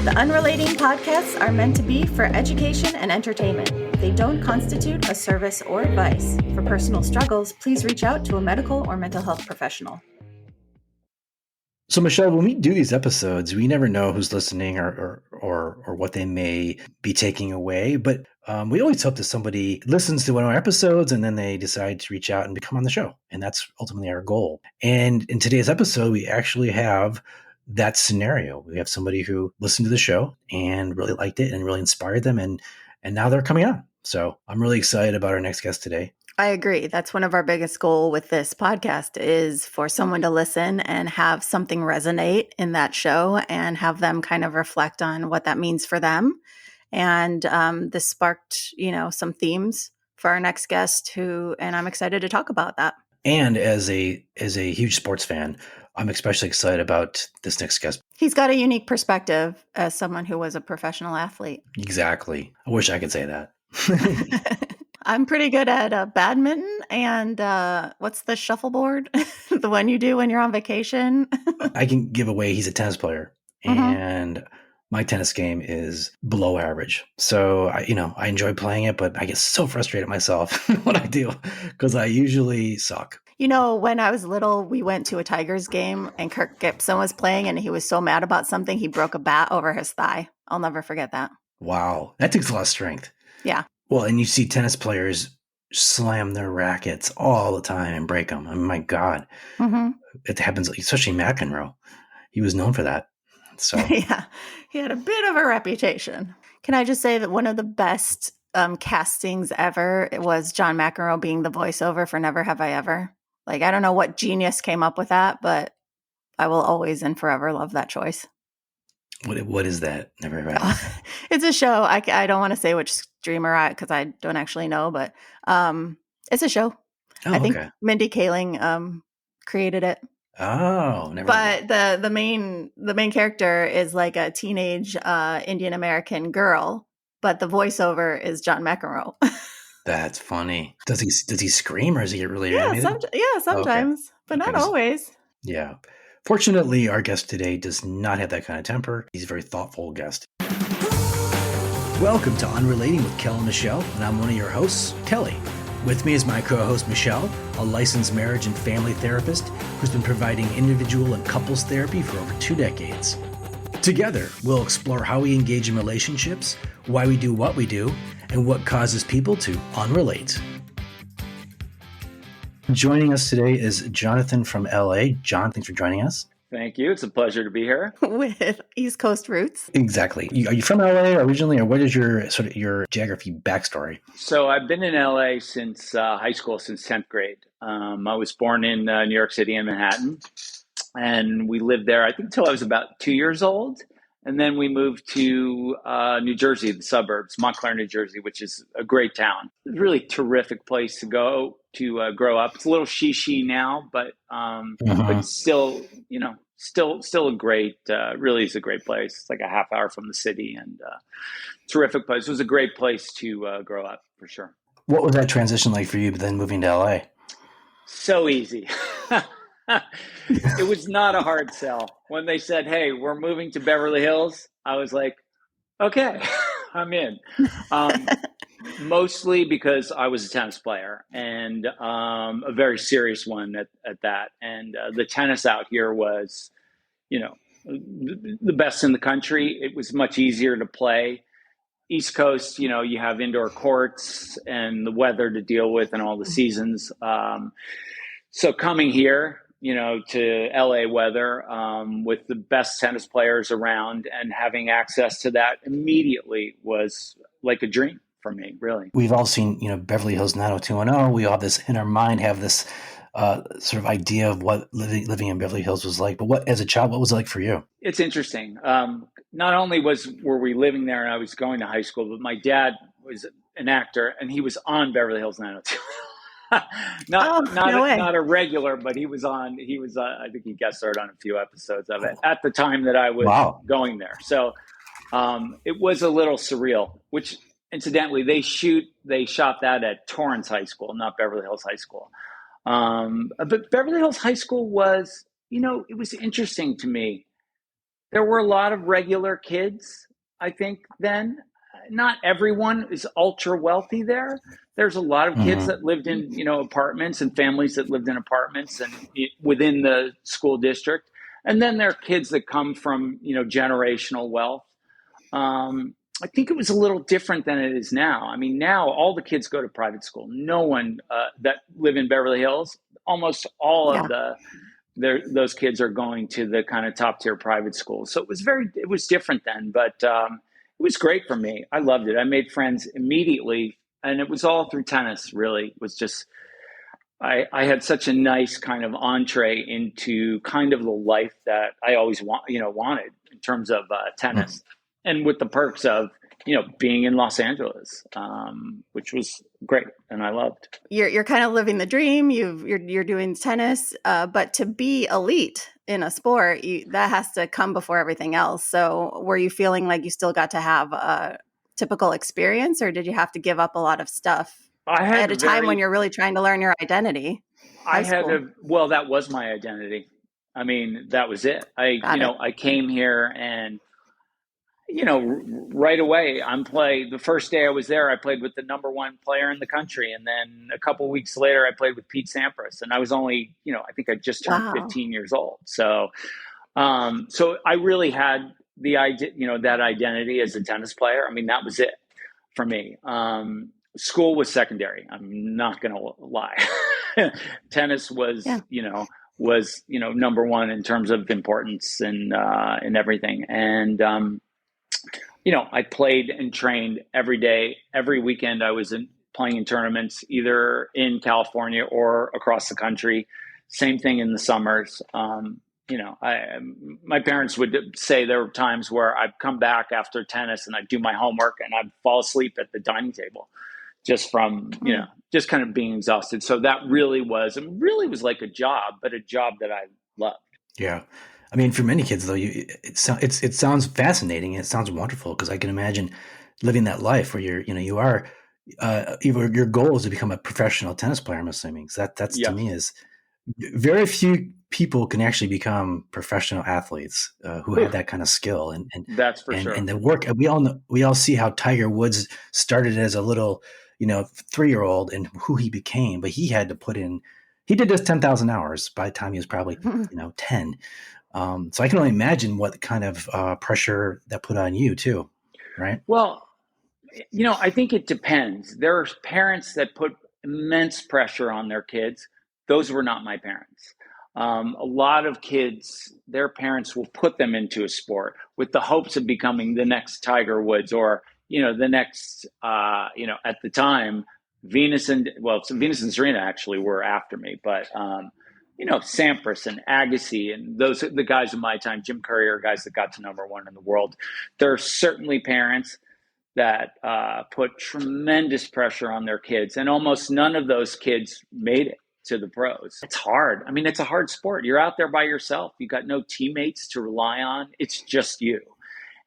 The Unrelating podcasts are meant to be for education and entertainment. They don't constitute a service or advice. For personal struggles, please reach out to a medical or mental health professional. So, Michelle, when we do these episodes, we never know who's listening or what they may be taking away. But we always hope that somebody listens to one of our episodes and then they decide to reach out and become on the show. And that's ultimately our goal. And in today's episode, we actually have that scenario. We have somebody who listened to the show and really liked it and really inspired them. And now they're coming on. So I'm really excited about our next guest today. I agree. That's one of our biggest goals with this podcast is for someone to listen and have something resonate in that show and have them kind of reflect on what that means for them. And this sparked, some themes for our next guest and I'm excited to talk about that. And as a huge sports fan, I'm especially excited about this next guest. He's got a unique perspective as someone who was a professional athlete. Exactly. I wish I could say that. I'm pretty good at badminton and what's the shuffleboard? The one you do when you're on vacation? I can give away he's a tennis player. And my tennis game is below average. So, I enjoy playing it, but I get so frustrated myself when I do because I usually suck. When I was little, we went to a Tigers game and Kirk Gibson was playing and he was so mad about something, he broke a bat over his thigh. I'll never forget that. Wow. That takes a lot of strength. Yeah. Well, and you see tennis players slam their rackets all the time and break them. I mean, my God. It happens, especially McEnroe. He was known for that. So yeah, he had a bit of a reputation. Can I just say that one of the best castings ever was John McEnroe being the voiceover for Never Have I Ever. Like, I don't know what genius came up with that, but I will always and forever love that choice. What is that? Never Have I Ever? It's a show. I don't want to say which streamer because I don't actually know, but it's a show. I think Mindy Kaling created it. Oh, never. But the main character is like a teenage Indian American girl, but the voiceover is John McEnroe. That's funny. Does he scream or is he get really animated? Sometimes, but not always. Yeah. Fortunately, our guest today does not have that kind of temper. He's a very thoughtful guest. Welcome to Unrelating with Kel and Michelle, and I'm one of your hosts, Kelly. With me is my co-host, Michelle, a licensed marriage and family therapist who's been providing individual and couples therapy for over 2 decades. Together, we'll explore how we engage in relationships, why we do what we do, and what causes people to unrelate. Joining us today is Jonathan from LA. John, thanks for joining us. Thank you. It's a pleasure to be here. With East Coast roots. Exactly. Are you from LA originally, or what is your geography backstory? So I've been in LA since high school, since 10th grade. I was born in New York City in Manhattan, and we lived there, I think, until I was about 2 years old. And then we moved to New Jersey, the suburbs, Montclair, New Jersey, which is a great town. It's a really terrific place to go to grow up. It's a little she now, but still, still a great, really is a great place. It's like a half hour from the city and terrific place. It was a great place to grow up for sure. What was that transition like for you then moving to LA? So easy. It was not a hard sell. When they said, hey, we're moving to Beverly Hills, I was like, okay, I'm in. Mostly because I was a tennis player and a very serious one at that. And the tennis out here was, the best in the country. It was much easier to play. East Coast, you have indoor courts and the weather to deal with and all the seasons. So coming here, to LA weather with the best tennis players around and having access to that immediately was like a dream for me, really. We've all seen, Beverly Hills 90210. We all have this in our mind, have this sort of idea of what living in Beverly Hills was like. But as a child, what was it like for you? It's interesting. Not only were we living there and I was going to high school, but my dad was an actor and he was on Beverly Hills 90210. Not a regular, but he was I think he guest starred on a few episodes of it at the time that I was going there. So it was a little surreal, which incidentally, they shot that at Torrance High School, not Beverly Hills High School. But Beverly Hills High School was, it was interesting to me. there were a lot of regular kids, I think then. Not everyone is ultra wealthy there. There's a lot of kids Mm-hmm. that lived in, apartments, and families that lived in apartments and within the school district. And then there are kids that come from, generational wealth. I think it was a little different than it is now. I mean, now all the kids go to private school. No one that live in Beverly Hills, almost all of Yeah. those kids are going to the kind of top tier private schools. So it was different then, but it was great for me. I loved it. I made friends immediately, and it was all through tennis. Really, it was just I had such a nice kind of entree into kind of the life that I always wanted in terms of Mm-hmm. tennis, and with the perks of being in Los Angeles, which was great, and I loved. You're kind of living the dream. You're doing tennis, but to be elite in a sport, that has to come before everything else. So, were you feeling like you still got to have a typical experience, or did you have to give up a lot of stuff I at had a time when very you're really trying to learn your identity? High I had school, a well, that was my identity. I mean, that was it. got it. I came here and right away the first day I was there, I played with the number one player in the country. And then a couple weeks later, I played with Pete Sampras, and I was only, I think I just turned Wow. 15 years old. So I really had the idea, that identity as a tennis player. I mean, that was it for me. School was secondary. I'm not going to lie. Tennis Yeah. was number one in terms of importance and everything. And I played and trained every day, every weekend. I was playing in tournaments, either in California or across the country. Same thing in the summers. My parents would say there were times where I'd come back after tennis and I'd do my homework and I'd fall asleep at the dining table just from, Mm. just kind of being exhausted. So that really was like a job, but a job that I loved. Yeah. I mean, for many kids though, it sounds fascinating. And it sounds wonderful because I can imagine living that life where you are, your goal is to become a professional tennis player. I'm assuming. So that's to Yeah. me is very few people can actually become professional athletes who Whew, have that kind of skill that's for and sure. the work. We all see how Tiger Woods started as a little 3-year-old and who he became, but he had to put in. He did this 10,000 hours by the time he was probably 10. So I can only imagine what kind of pressure that put on you too, right? Well, I think it depends. There are parents that put immense pressure on their kids. Those were not my parents. A lot of kids, their parents will put them into a sport with the hopes of becoming the next Tiger Woods or, the next, at the time, Venus and Serena actually were after me, but, Sampras and Agassi and the guys of my time, Jim Courier, guys that got to number one in the world. There are certainly parents that put tremendous pressure on their kids, and almost none of those kids made it to the pros. It's hard. I mean, it's a hard sport. You're out there by yourself. You got no teammates to rely on. It's just you.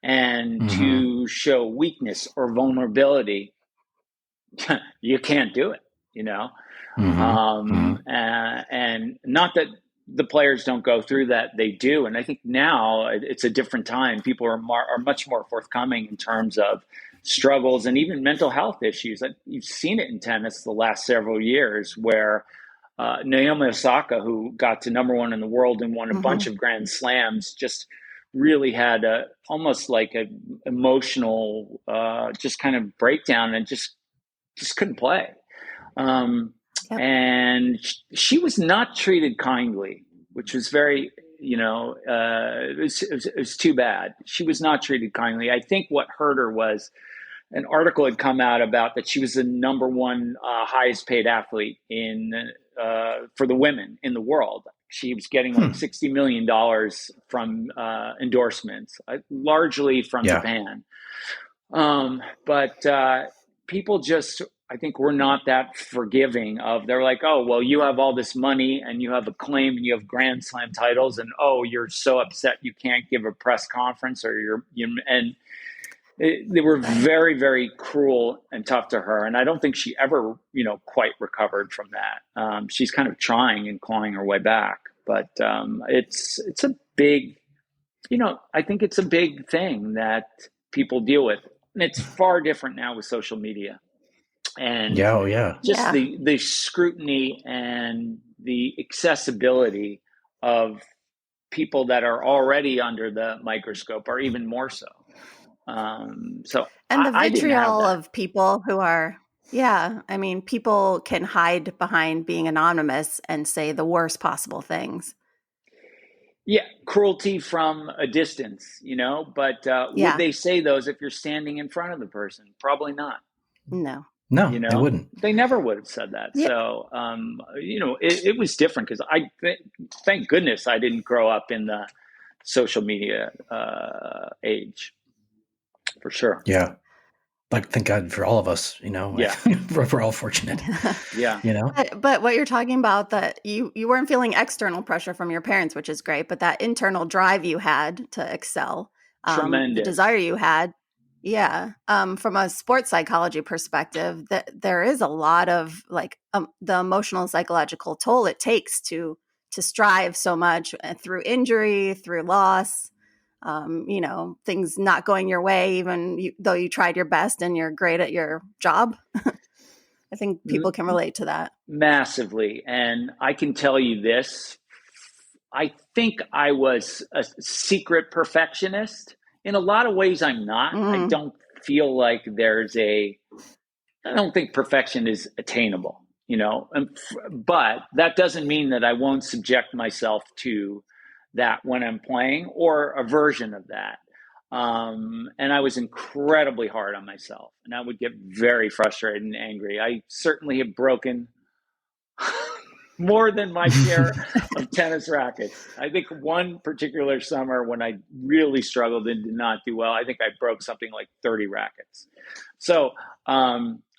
And Mm-hmm. to show weakness or vulnerability, you can't do it, you know? Mm-hmm. Mm-hmm. And not that the players don't go through that, they do. And I think now it's a different time. People are much more forthcoming in terms of struggles and even mental health issues. You've seen it in tennis the last several years where Naomi Osaka, who got to number one in the world and won a bunch Mhm. of Grand Slams, just really had almost like a emotional just kind of breakdown and just couldn't play. Um, Yep. and she was not treated kindly, which was very, it was too bad. She was not treated kindly. I think what hurt her was an article had come out about that she was the number one highest paid athlete for the women in the world. She was getting like Hmm. $60 million from endorsements, largely from Yeah. Japan. But people just, I think we're not that forgiving of, they're like, oh, well, you have all this money and you have a claim and you have Grand Slam titles, and oh, you're so upset you can't give a press conference, or and they were Right. very, very cruel and tough to her. And I don't think she ever, quite recovered from that. She's kind of trying and clawing her way back, but it's a I think it's a big thing that people deal with. And it's far different now with social media and Yeah, oh yeah. just Yeah. the scrutiny and the accessibility of people that are already under the microscope, or even more so. So And the I didn't have vitriol that. of people who are, yeah, I mean, people can hide behind being anonymous and say the worst possible things. Yeah, cruelty from a distance, but would Yeah. they say those if you're standing in front of the person? Probably not. No. No, they wouldn't. They never would have said that. Yeah. So, it was different because thank goodness I didn't grow up in the social media age, for sure. Yeah. Like, thank God for all of us, Yeah, we're all fortunate, yeah, But what you're talking about, that you weren't feeling external pressure from your parents, which is great, but that internal drive you had to excel, the desire tremendous. you had, yeah. From a sports psychology perspective, that there is a lot of like the emotional and psychological toll it takes to strive so much through injury, through loss. Things not going your way, even though you tried your best and you're great at your job. I think people can M- relate to that. Massively. And I can tell you this, I think I was a secret perfectionist. In a lot of ways, I'm not. I Mm. don't feel like I don't think perfection is attainable, but that doesn't mean that I won't subject myself to that when I'm playing, or a version of that. And I was incredibly hard on myself, and I would get very frustrated and angry. I certainly have broken more than my share of tennis rackets. I think one particular summer when I really struggled and did not do well, I think I broke something like 30 rackets. So,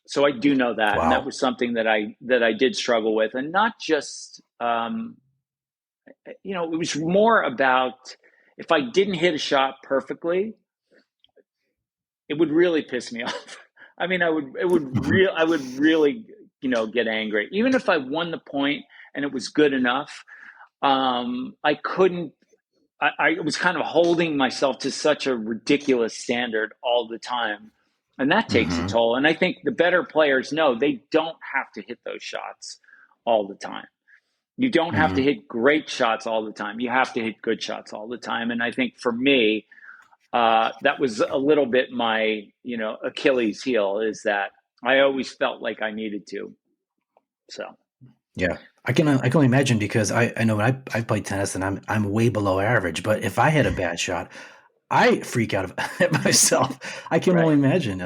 so I do know that, and that Wow. was something that I did struggle with, and not just, it was more about, if I didn't hit a shot perfectly, it would really piss me off. I mean, I would really, get angry, even if I won the point and it was good enough. I couldn't. I was kind of holding myself to such a ridiculous standard all the time, and that takes a Hmm. toll. And I think the better players know they don't have to hit those shots all the time. You don't have to Hmm. hit great shots all the time. You have to hit good shots all the time. And I think for me, that was a little bit my, Achilles heel, is that I always felt like I needed to. So Yeah. I can only imagine, because I know when I played tennis and I'm way below average, but if I hit a bad shot, I freak out at myself. I can only right, imagine,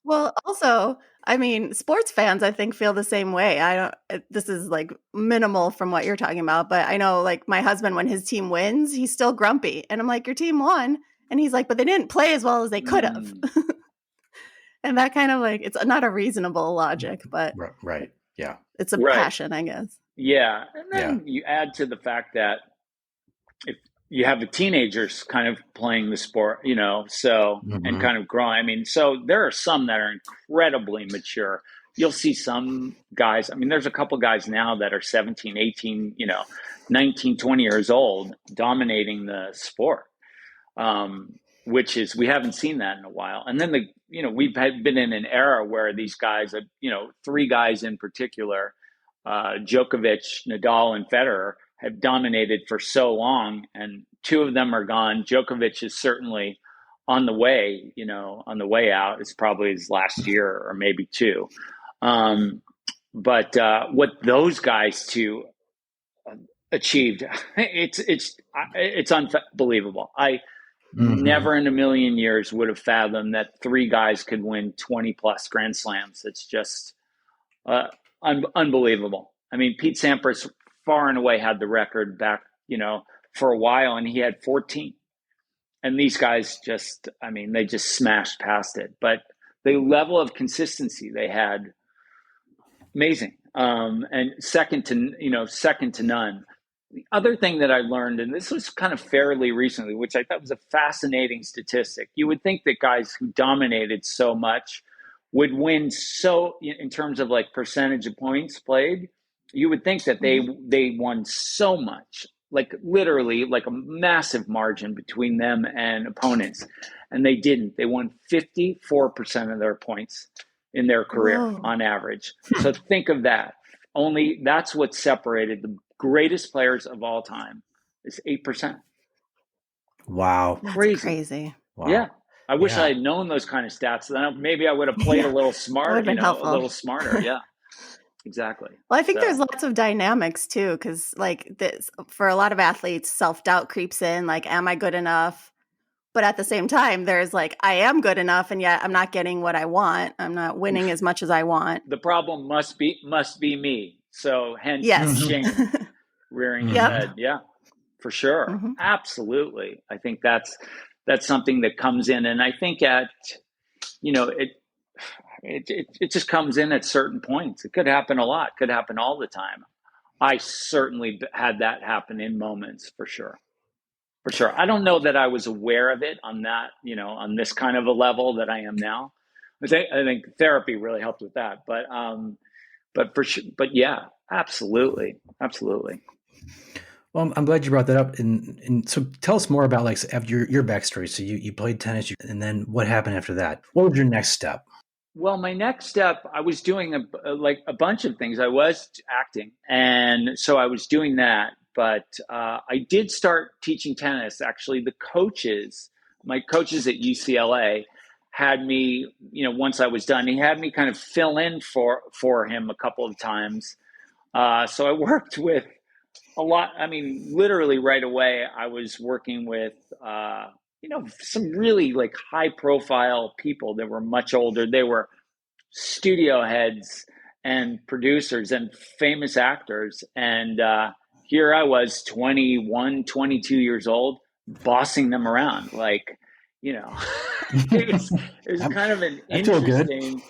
Well, also, I mean, sports fans, I think, feel the same way. I don't, this is like minimal from what you're talking about, but I know like my husband, when his team wins, he's still grumpy. And I'm like, your team won. And he's like, but they didn't play as well as they could have. mm, And that kind of like, it's not a reasonable logic, but right. Yeah. it's a right, passion, I guess. yeah. And Yeah. then you add to the fact that if you have the teenagers kind of playing the sport, and Hmm. kind of growing. I mean, so there are some that are incredibly mature. You'll see some guys, I mean, there's a couple guys now that are 17, 18, 19, 20 years old, dominating the sport. Which is, we haven't seen that in a while. And then we've been in an era where these guys, three guys in particular, Djokovic, Nadal, and Federer, have dominated for so long, and two of them are gone. Djokovic is certainly on the way, on the way out. It's probably his last year or maybe two. But what those guys two achieved, it's unbelievable. I Hmm. never in a million years would have fathomed that three guys could win 20 plus Grand Slams. It's just uh, unbelievable. I mean, Pete Sampras far and away had the record back, for a while, and he had 14. And these guys just, I mean, they just smashed past it. But the level of consistency they had, amazing. And second to none. The other thing that I learned, and this was kind of fairly recently, which I thought was a fascinating statistic. You would think that guys who dominated so much would win, so in terms of like percentage of points played, you would think that Mhm. they won so much like literally like a massive margin between them and opponents. And they didn't. They won 54% of their points in their career Whoa. on average. So think of that. Only that's what separated the greatest players of all time is 8%. Wow. That's Crazy. crazy. Wow. Yeah. I wish I Yeah. had known those kind of stats. Then maybe I would have played a little That would smart, have been a helpful. little smarter. Yeah, exactly. Well, I think there's So lots of dynamics too, because like this, for a lot of athletes, self-doubt creeps in, like, am I good enough? But at the same time, there's like, I am good enough, and yet I'm not getting what I want. I'm not winning as much as I want. the problem must be me. So hence Yes. shame rearing its Yep. head. Yeah, for sure. hmm Absolutely. I think that's something that comes in. And I think it just comes in at certain points. It could happen a lot, could happen all the time. I certainly had that happen in moments for sure. For sure. I don't know that I was aware of it on that, on this kind of a level that I am now. I think therapy really helped with that. But for sure, but yeah, absolutely. Absolutely. Well, I'm glad you brought that up. And so tell us more about like after your backstory. So you played tennis, and then what happened after that? What was your next step? Well, my next step, I was doing a bunch of things. I was acting, and so I was doing that. But I did start teaching tennis. Actually, my coaches at UCLA, had me. Once I was done, he had me kind of fill in for him a couple of times. So I worked with a lot. I mean, literally right away, I was working with some really like high profile people that were much older. They were studio heads and producers and famous actors. And here I was, 21, 22 years old, bossing them around. Like, it was kind of an I feel good. interesting.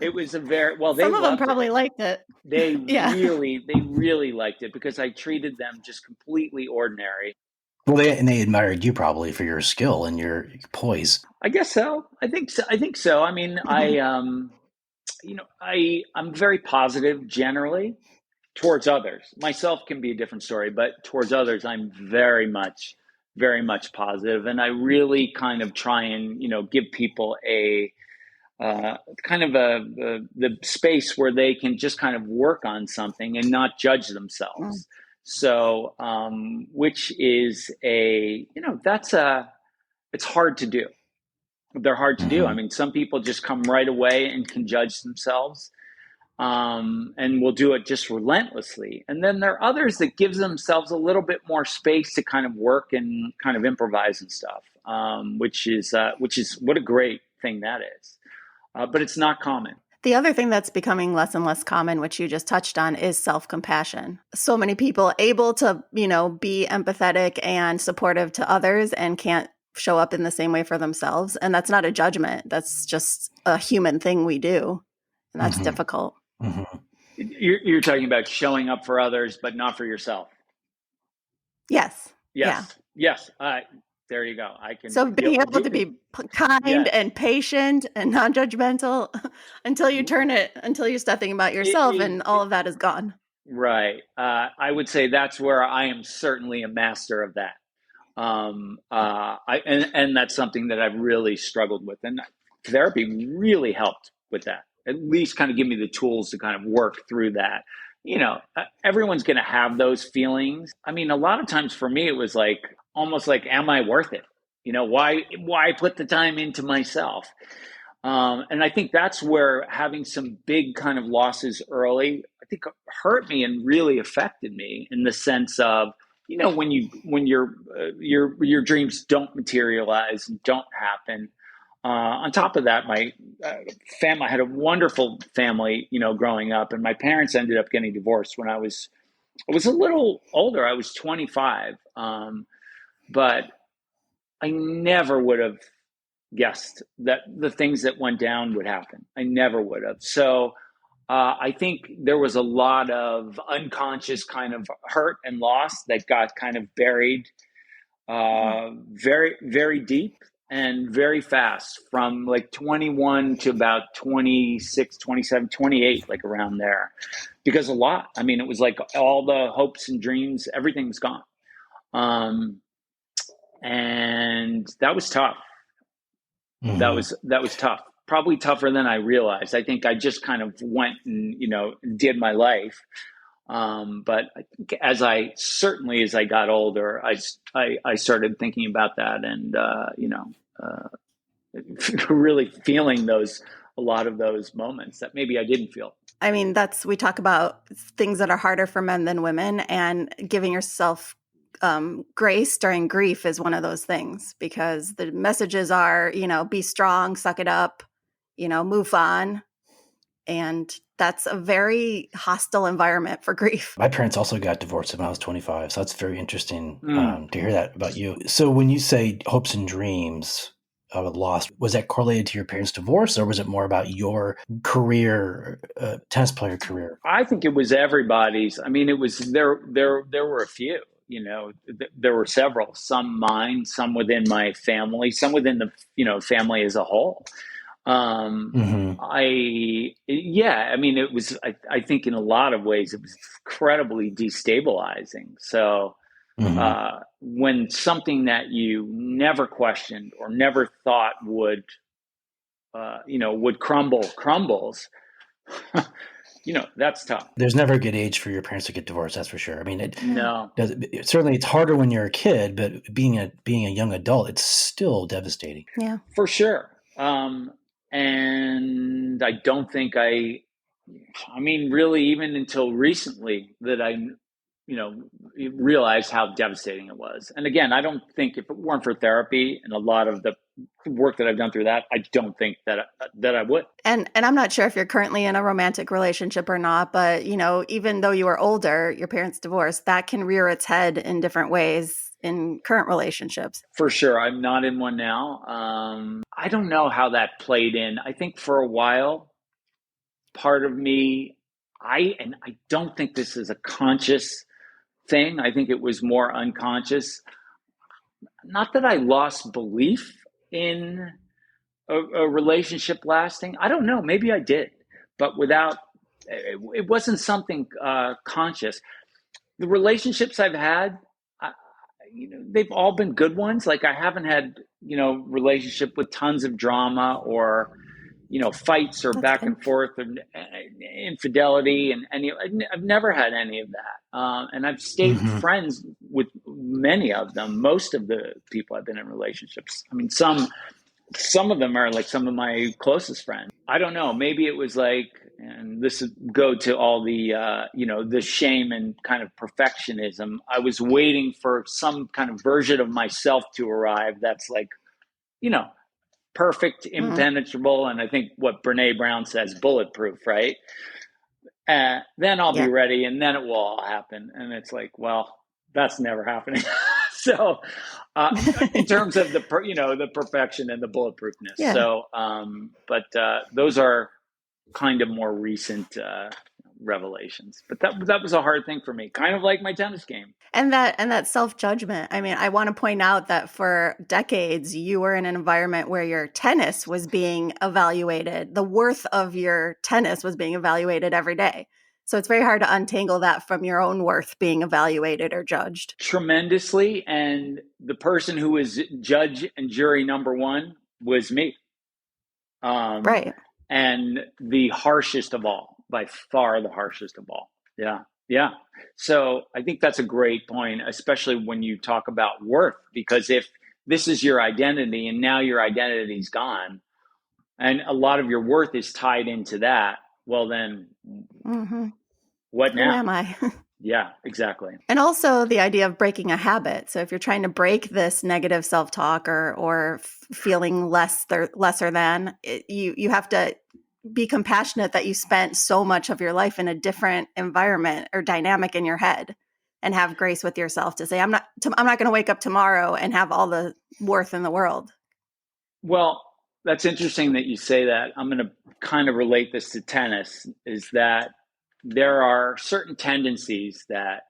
It was a very well. They Some of them loved it. probably liked it. They Yeah. really liked it because I treated them just completely ordinary. Well, they admired you probably for your skill and your poise. I guess so. I think so. I mean, Mhm. I'm very positive generally towards others. Myself can be a different story, but towards others, I'm very much positive, and I really kind of try and give people a kind of the space where they can just kind of work on something and not judge Mm. themselves. So, which is it's hard to do. They're hard to do. I Mm-hmm. mean, some people just come right away and can judge themselves, and will do it just relentlessly. And then there are others that gives themselves a little bit more space to kind of work and kind of improvise and stuff, which is what a great thing that is. But it's not common. The other thing that's becoming less and less common, which you just touched on, is self-compassion. So many people able to, be empathetic and supportive to others and can't show up in the same way for themselves. And that's not a judgment. That's just a human thing we do. And that's Mm-hmm. difficult. Mm-hmm. You're talking about showing up for others, but not for yourself. Yes. Yeah. Yes. There you go. I can. So being able to be kind Yes. and patient and non-judgmental until you start thinking about yourself, and all of that is gone. Right. I would say that's where I am certainly a master of that. And that's something that I've really struggled with, and therapy really helped with that. At least kind of give me the tools to kind of work through that. Everyone's going to have those feelings. I mean, a lot of times for me, it was like almost like, am I worth it? Why put the time into myself? And I think that's where having some big kind of losses early, I think, hurt me and really affected me in the sense of, when your dreams don't materialize and don't happen. On top of that, my family, I had a wonderful family, growing up, and my parents ended up getting divorced when I was a little older. I was 25, but I never would have guessed that the things that went down would happen. I never would have. So I think there was a lot of unconscious kind of hurt and loss that got kind of buried very, very deep and very fast, from like 21 to about 26, 27, 28, like around there. Because a lot, I mean, it was like all the hopes and dreams, everything was gone. Um, and that was tough. That was tough. Probably tougher than I realized. I think I just kind of went and, did my life. But I think as I got older, I started thinking about that and, really feeling a lot of those moments that maybe I didn't feel. I mean, we talk about things that are harder for men than women, and giving yourself grace during grief is one of those things, because the messages are, be strong, suck it up, move on. And that's a very hostile environment for grief. My parents also got divorced when I was 25. So that's very interesting to hear that about you. So when you say hopes and dreams lost, was that correlated to your parents' divorce, or was it more about your career, tennis player career? I think it was everybody's. I mean, it was there were a few, there were several, some mine, some within my family, some within the, family as a whole. I mean, it was, I think in a lot of ways, it was incredibly destabilizing. So, when something that you never questioned or never thought would crumbles, that's tough. There's never a good age for your parents to get divorced. That's for sure. I mean, certainly it's harder when you're a kid, but being a young adult, it's still devastating. Yeah, for sure. And I don't think I mean, really, even until recently that I, realized how devastating it was. And again, I don't think if it weren't for therapy and a lot of the work that I've done through that, I don't think that I would. And I'm not sure if you're currently in a romantic relationship or not, but, even though you were older, your parents divorced, that can rear its head in different ways in current relationships. For sure. I'm not in one now. I don't know how that played in. I think for a while, part of me, I don't think this is a conscious thing. I think it was more unconscious. Not that I lost belief in a relationship lasting. I don't know. Maybe I did, but it wasn't something conscious. The relationships I've had, they've all been good ones. Like I haven't had, relationship with tons of drama or, fights or back and forth and infidelity and I've never had any of that. And I've stayed friends with many of them. Most of the people I've been in relationships. I mean, some of them are like some of my closest friends. I don't know. Maybe it was like, and this would go to all the, the shame and kind of perfectionism. I was waiting for some kind of version of myself to arrive. That's like, perfect, impenetrable. And I think what Brene Brown says, bulletproof, right? Then I'll be ready and then it will all happen. And it's like, well, that's never happening. So in terms of the perfection and the bulletproofness. Yeah. So, but those are kind of more recent revelations. But that was a hard thing for me, kind of like my tennis game. And that self-judgment. I mean, I want to point out that for decades, you were in an environment where your tennis was being evaluated. The worth of your tennis was being evaluated every day. So it's very hard to untangle that from your own worth being evaluated or judged. Tremendously. And the person who was judge and jury number one was me. Right. And the harshest of all, by far the harshest of all. Yeah. Yeah. So I think that's a great point, especially when you talk about worth, because if this is your identity and now your identity's gone and a lot of your worth is tied into that, well, then what now? Who am I? Yeah, exactly. And also the idea of breaking a habit. So if you're trying to break this negative self-talk or feeling lesser than, you have to be compassionate that you spent so much of your life in a different environment or dynamic in your head, and have grace with yourself to say, I'm not going to wake up tomorrow and have all the worth in the world. Well, that's interesting that you say that. I'm going to kind of relate this to tennis, is that there are certain tendencies that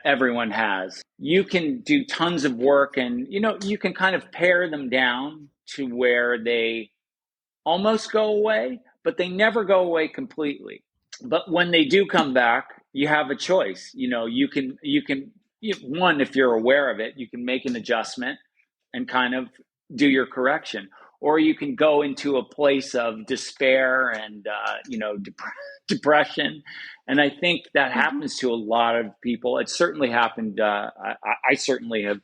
everyone has. You can do tons of work and, you can kind of pare them down to where they almost go away, but they never go away completely. But when they do come back, you have a choice. You can one, if you're aware of it, you can make an adjustment and kind of do your correction, or you can go into a place of despair and depression. And I think that happens to a lot of people. It certainly happened. I certainly have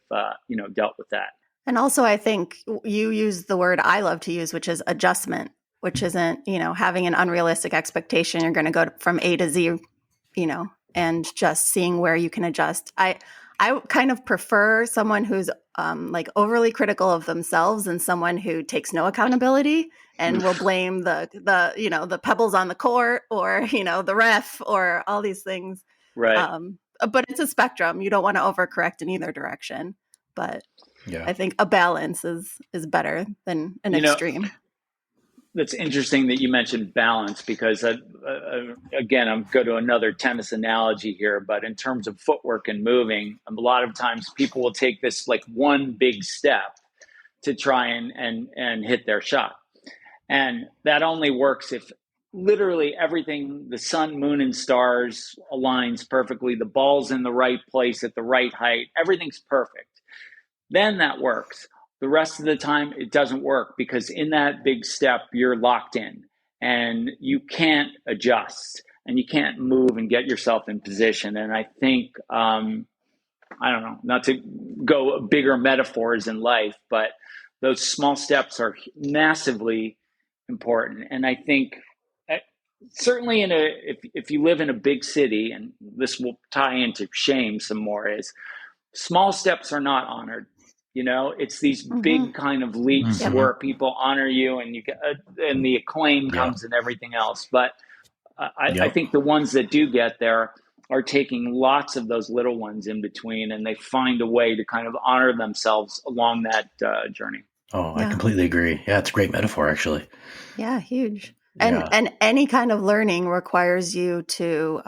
dealt with that. And also, I think you use the word I love to use, which is adjustment, which isn't, having an unrealistic expectation. You're going to go from A to Z, and just seeing where you can adjust. I kind of prefer someone who's like overly critical of themselves and someone who takes no accountability and will blame the pebbles on the court or, the ref or all these things. Right. But it's a spectrum. You don't want to overcorrect in either direction. But Yeah. I think a balance is better than an extreme. That's interesting that you mentioned balance, because again, I'm going to another tennis analogy here, but in terms of footwork and moving, a lot of times people will take this like one big step to try and hit their shot. And that only works if literally everything, the sun, moon, and stars aligns perfectly, the ball's in the right place at the right height, everything's perfect. Then that works. The rest of the time, it doesn't work, because in that big step, you're locked in and you can't adjust and you can't move and get yourself in position. And I think, I don't know, not to go bigger metaphors in life, but those small steps are massively important. And I think certainly if you live in a big city, and this will tie into shame some more, is small steps are not honored. It's these big kind of leaps where people honor you and you get, and the acclaim comes and everything else. But I think the ones that do get there are taking lots of those little ones in between, and they find a way to kind of honor themselves along that journey. Oh, I completely agree. Yeah, it's a great metaphor, actually. Yeah, huge. And any kind of learning requires you to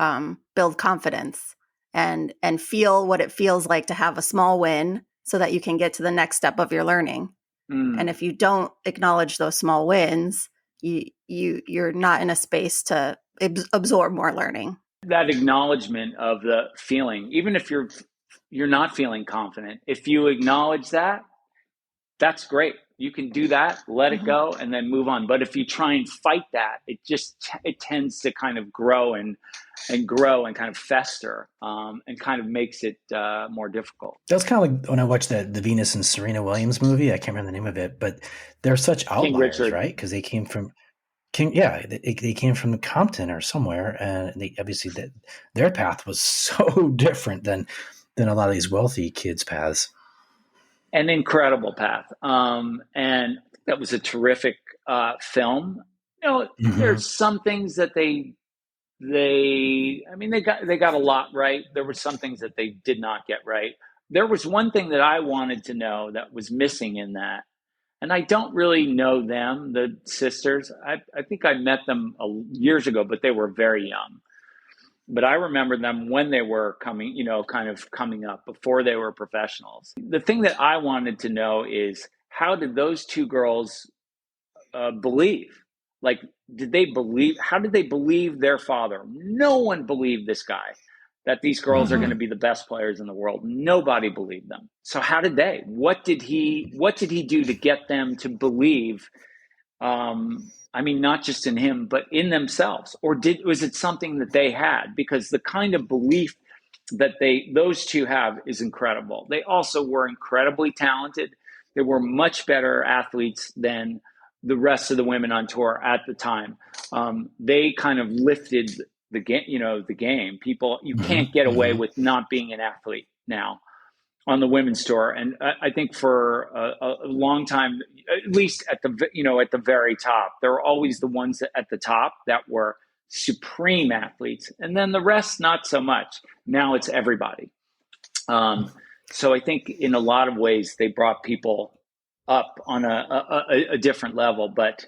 build confidence and feel what it feels like to have a small win, so that you can get to the next step of your learning. And if you don't acknowledge those small wins, you're not in a space to absorb more learning. That acknowledgement of the feeling, even if you're not feeling confident, if you acknowledge that, that's great. You can do that, let it go, and then move on. But if you try and fight that, it tends to kind of grow and grow and kind of fester, and kind of makes it more difficult. That's kind of like when I watched the Venus and Serena Williams movie. I can't remember the name of it, but they're such outliers, right? Because they came from they came from Compton or somewhere, and they obviously their path was so different than a lot of these wealthy kids' paths. An incredible path, and that was a terrific film. There's some things that they got a lot right. There were some things that they did not get right. There was one thing that I wanted to know that was missing in that. And I don't really know them, the sisters. I think I met them years ago, but they were very young. But I remember them when they were coming up before they were professionals. The thing that I wanted to know is, how did those two girls believe? Like, how did they believe their father? No one believed this guy, that these girls are going to be the best players in the world. Nobody believed them. So how did they? What did he do to get them to believe? Not just in him, but in themselves, or was it something that they had? Because the kind of belief that those two have is incredible. They also were incredibly talented. They were much better athletes than the rest of the women on tour at the time. They kind of lifted the game. The game. People, you can't get away with not being an athlete now on the women's tour. And I think for a long time, at least at the very top, there were always the ones at the top that were supreme athletes, and then the rest not so much. Now it's everybody. So I think in a lot of ways they brought people up on a different level, but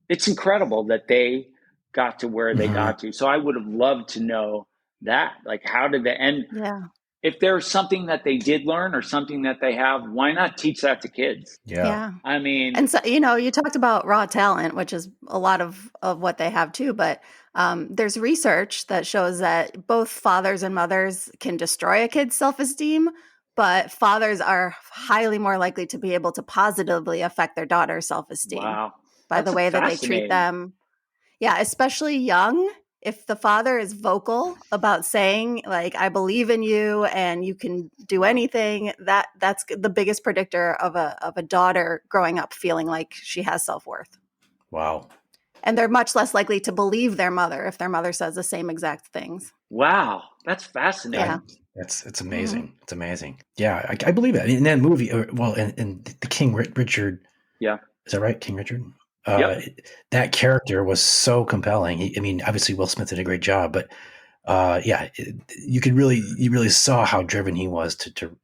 it's incredible that they got to where they got to. So I would have loved to know that, like, how did they end? Yeah. if there's something that they did learn or something that they have, why not teach that to kids? Yeah. I mean, And so, you talked about raw talent, which is a lot of what they have too. But there's research that shows that both fathers and mothers can destroy a kid's self-esteem, but fathers are highly more likely to be able to positively affect their daughter's self-esteem wow, by that's the way that they treat fascinating. them. Yeah, especially young. If the father is vocal about saying like I believe in you and you can do anything, that's the biggest predictor of a daughter growing up feeling like she has self-worth. Wow. And they're much less likely to believe their mother if their mother says the same exact things. Wow, that's fascinating. Yeah. It's Mm-hmm. amazing. It's amazing. Yeah, I believe that. In that movie, in the King Richard, Yeah. is that right? King Richard? Yep. That character was so compelling. I mean, obviously Will Smith did a great job, but you really saw how driven he was to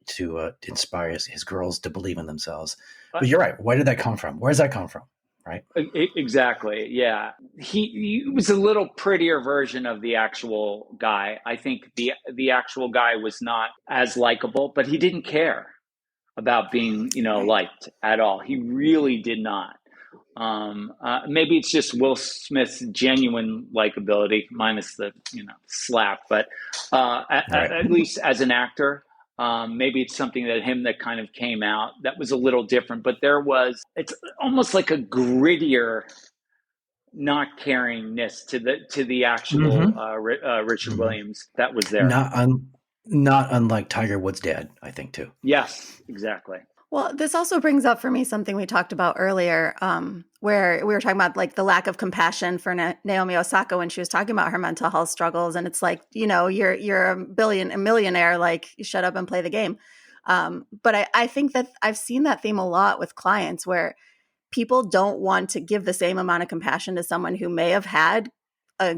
inspire his girls to believe in themselves. Uh, But you're right. Where did that come from? Where does that come from? Right? Exactly. Yeah. He was a little prettier version of the actual guy. I think the actual guy was not as likable, but he didn't care about being, Right. liked at all. He really did not. Maybe it's just Will Smith's genuine likability, minus the slap. But Right. at least as an actor, maybe it's something that kind of came out that was a little different. But it's almost like a grittier, not caringness to the actual Mm-hmm. Richard Mm-hmm. Williams that was there. Not unlike Tiger Woods' dad, I think too. Yes, exactly. Well, this also brings up for me something we talked about earlier, where we were talking about like the lack of compassion for Naomi Osaka when she was talking about her mental health struggles, and it's like you're a millionaire, like you shut up and play the game. But I think that I've seen that theme a lot with clients where people don't want to give the same amount of compassion to someone who may have had a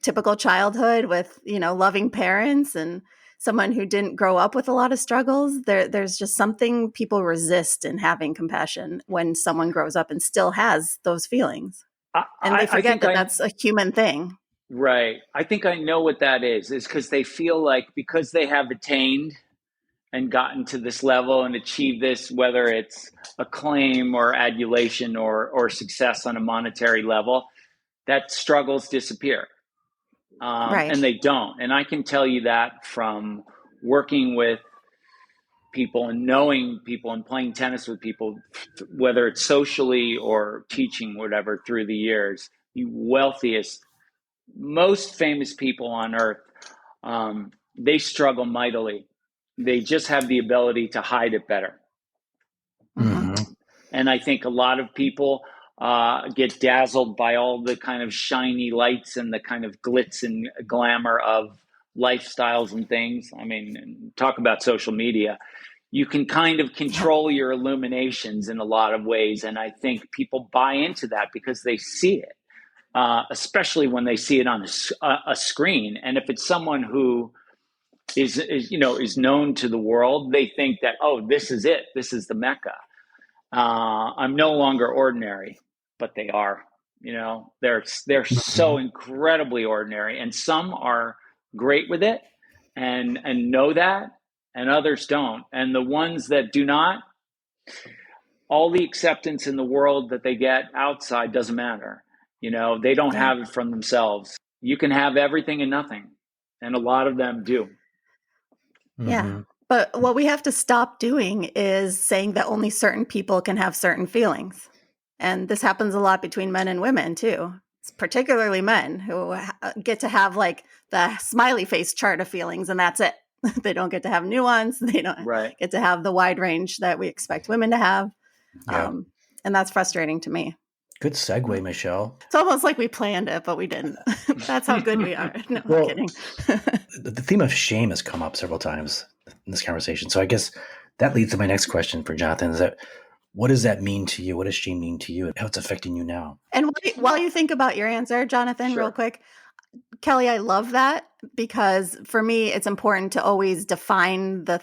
typical childhood with loving parents and someone who didn't grow up with a lot of struggles. There's just something people resist in having compassion when someone grows up and still has those feelings, and they I forget think that that's a human thing. right. I think I know what that is because they feel like because they have attained and gotten to this level and achieved this, whether it's acclaim or adulation or success on a monetary level, that struggles disappear. Right. And they don't. And I can tell you that from working with people and knowing people and playing tennis with people, whether it's socially or teaching, whatever, through the years. The wealthiest, most famous people on earth, they struggle mightily. They just have the ability to hide it better. Mm-hmm. Mm-hmm. And I think a lot of people get dazzled by all the kind of shiny lights and the kind of glitz and glamour of lifestyles and things. I mean, talk about social media. You can kind of Yeah. control your illuminations in a lot of ways. And I think people buy into that because they see it, especially when they see it on a screen. And if it's someone who is known to the world, they think that, oh, this is it. This is the Mecca. I'm no longer ordinary, but they are. They're so Mm-hmm. incredibly ordinary, and some are great with it, and know that, and others don't. And the ones that do not, all the acceptance in the world that they get outside doesn't matter. They don't Yeah. have it from themselves. You can have everything and nothing, and a lot of them do. Yeah. Mm-hmm. But what we have to stop doing is saying that only certain people can have certain feelings. And this happens a lot between men and women too. It's particularly men who get to have like the smiley face chart of feelings and that's it. They don't get to have nuance. They don't Right. get to have the wide range that we expect women to have. Yeah. And that's frustrating to me. Good segue, Michelle. It's almost like we planned it, but we didn't. That's how good we are. No, I'm Well, kidding. the theme of shame has come up several times in this conversation. So I guess that leads to my next question for Jonathan: is that what does that mean to you? What does shame mean to you? And how it's affecting you now? And while you think about your answer, Jonathan, real Sure. quick, Kelly, I love that because for me, it's important to always define the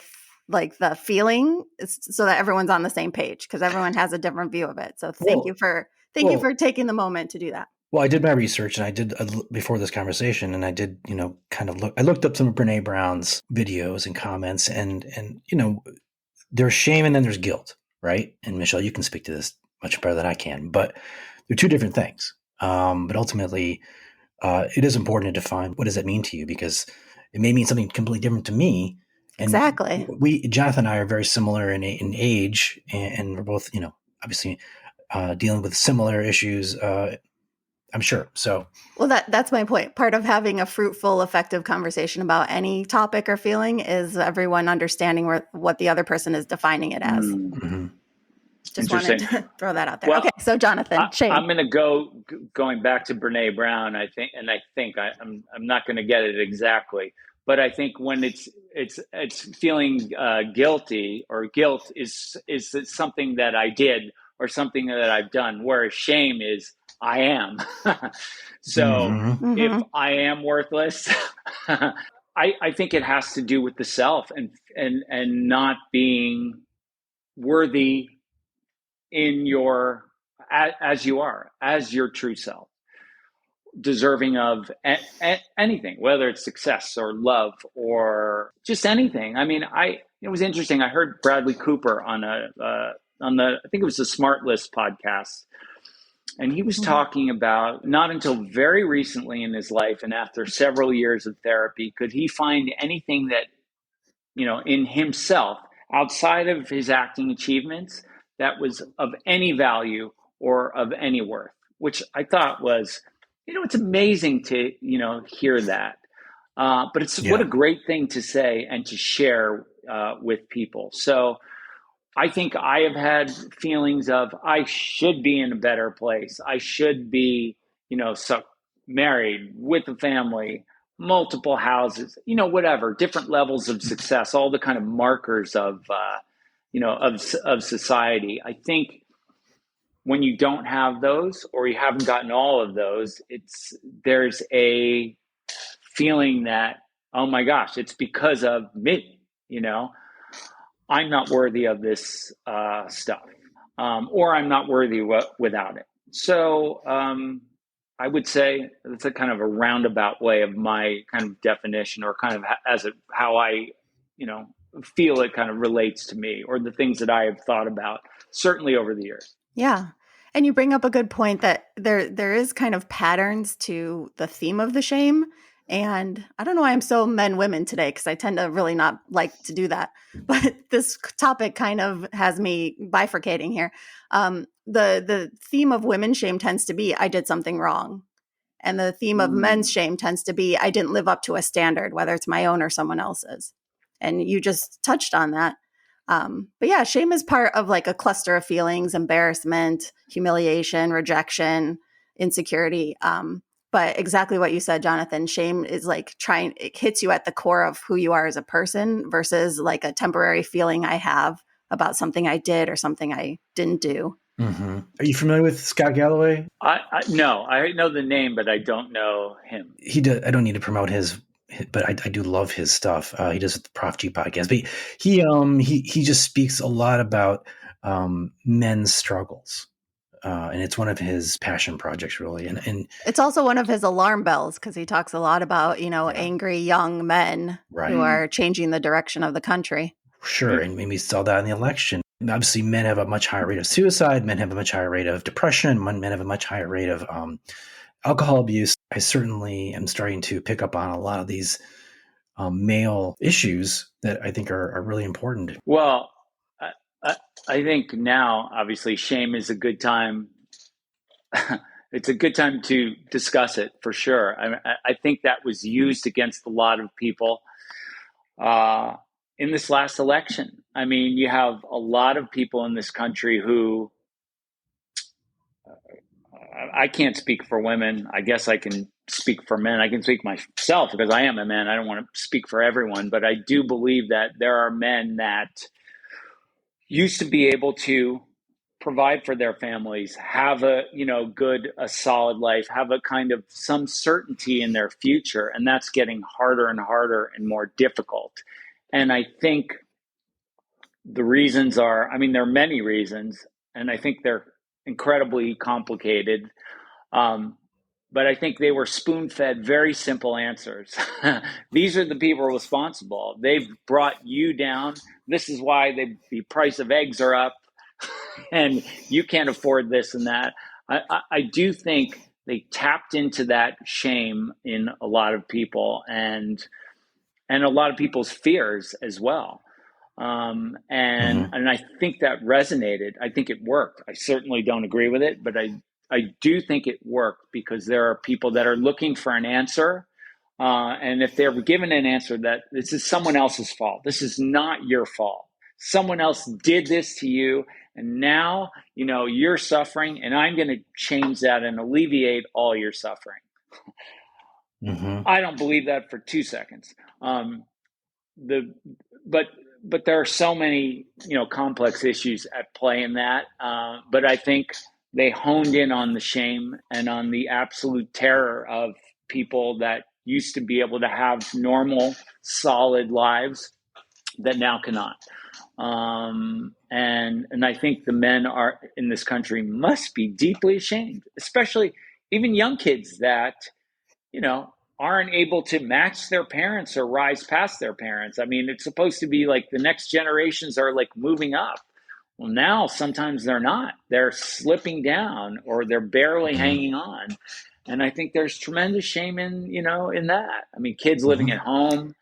feeling so that everyone's on the same page because everyone has a different view of it. So thank you Well, for well, taking the moment to do that. Well, I did my research, and I did before this conversation, and I did, kind of I looked up some of Brene Brown's videos and comments, and there's shame and then there's guilt, right? And Michelle, you can speak to this much better than I can, but they're two different things. But ultimately, it is important to define what does that mean to you, because it may mean something completely different to me. And Exactly. Jonathan and I are very similar in age, and we're both, obviously dealing with similar issues. I'm sure. So, well, that's my point. Part of having a fruitful, effective conversation about any topic or feeling is everyone understanding what the other person is defining it as. mm-hmm. Just wanted to throw that out there. Well, okay, so Jonathan, shame. I'm going to going back to Brene Brown. I think I'm not going to get it exactly, but I think when it's feeling guilty, or guilt is something that I did or something that I've done, whereas shame is I am. So if I am worthless, I think it has to do with the self and not being worthy in your as you are, as your true self, deserving of anything, whether it's success or love or just anything. I mean, it was interesting. I heard Bradley Cooper on I think it was the Smart List podcast, and he was talking about not until very recently in his life, and after several years of therapy, could he find anything that, in himself, outside of his acting achievements, that was of any value or of any worth, which I thought was, it's amazing to, hear that. But it's what a great thing to say and to share with people. So I think I have had feelings of I should be in a better place. I should be, married with a family, multiple houses, whatever, different levels of success, all the kind of markers of, of society. I think when you don't have those, or you haven't gotten all of those, there's a feeling that, oh my gosh, it's because of me, I'm not worthy of this stuff, or I'm not worthy without it. So I would say it's a kind of a roundabout way of my kind of definition, or kind of how I, feel it kind of relates to me, or the things that I have thought about, certainly over the years. Yeah. And you bring up a good point that there is kind of patterns to the theme of the shame. And I don't know why I'm so men-women today, because I tend to really not like to do that. But this topic kind of has me bifurcating here. The theme of women's shame tends to be, I did something wrong. And the theme of men's shame tends to be, I didn't live up to a standard, whether it's my own or someone else's. And you just touched on that. But yeah, shame is part of like a cluster of feelings: embarrassment, humiliation, rejection, insecurity. But exactly what you said, Jonathan, shame is like it hits you at the core of who you are as a person, versus like a temporary feeling I have about something I did or something I didn't do. Mm-hmm. Are you familiar with Scott Galloway? No, I know the name, but I don't know him. He does. I don't need to promote his, but I do love his stuff. He does the Prof G podcast, but he just speaks a lot about men's struggles. And it's one of his passion projects, really. And it's also one of his alarm bells, because he talks a lot about, angry young men who are changing the direction of the country. Sure. And we saw that in the election. Obviously, men have a much higher rate of suicide. Men have a much higher rate of depression. Men have a much higher rate of alcohol abuse. I certainly am starting to pick up on a lot of these male issues that I think are really important. Well, I think now, obviously, shame is a good time. It's a good time to discuss it, for sure. I think that was used against a lot of people in this last election. I mean, you have a lot of people in this country who, I can't speak for women. I guess I can speak for men. I can speak myself because I am a man. I don't want to speak for everyone, but I do believe that there are men that used to be able to provide for their families, have a solid life, have a kind of some certainty in their future, and that's getting harder and harder and more difficult. And I think the reasons are, there are many reasons, and I think they're incredibly complicated. but I think they were spoon-fed very simple answers. These are the people responsible. They've brought you down. This is why the price of eggs are up, and you can't afford this and that. I do think they tapped into that shame in a lot of people, and a lot of people's fears as well. And I think that resonated. I think it worked. I certainly don't agree with it, but I do think it worked because there are people that are looking for an answer. And if they're given an answer that this is someone else's fault, this is not your fault. Someone else did this to you, and now you're suffering, and I'm going to change that and alleviate all your suffering. I don't believe that for 2 seconds. But there are so many complex issues at play in that. But I think they honed in on the shame and on the absolute terror of people that used to be able to have normal, solid lives that now cannot. And I think the men are in this country must be deeply ashamed, especially even young kids that aren't able to match their parents or rise past their parents. I mean, it's supposed to be like the next generations are like moving up. Well, now sometimes they're not. They're slipping down, or they're barely hanging on. And I think there's tremendous shame in that. I mean, kids living at home,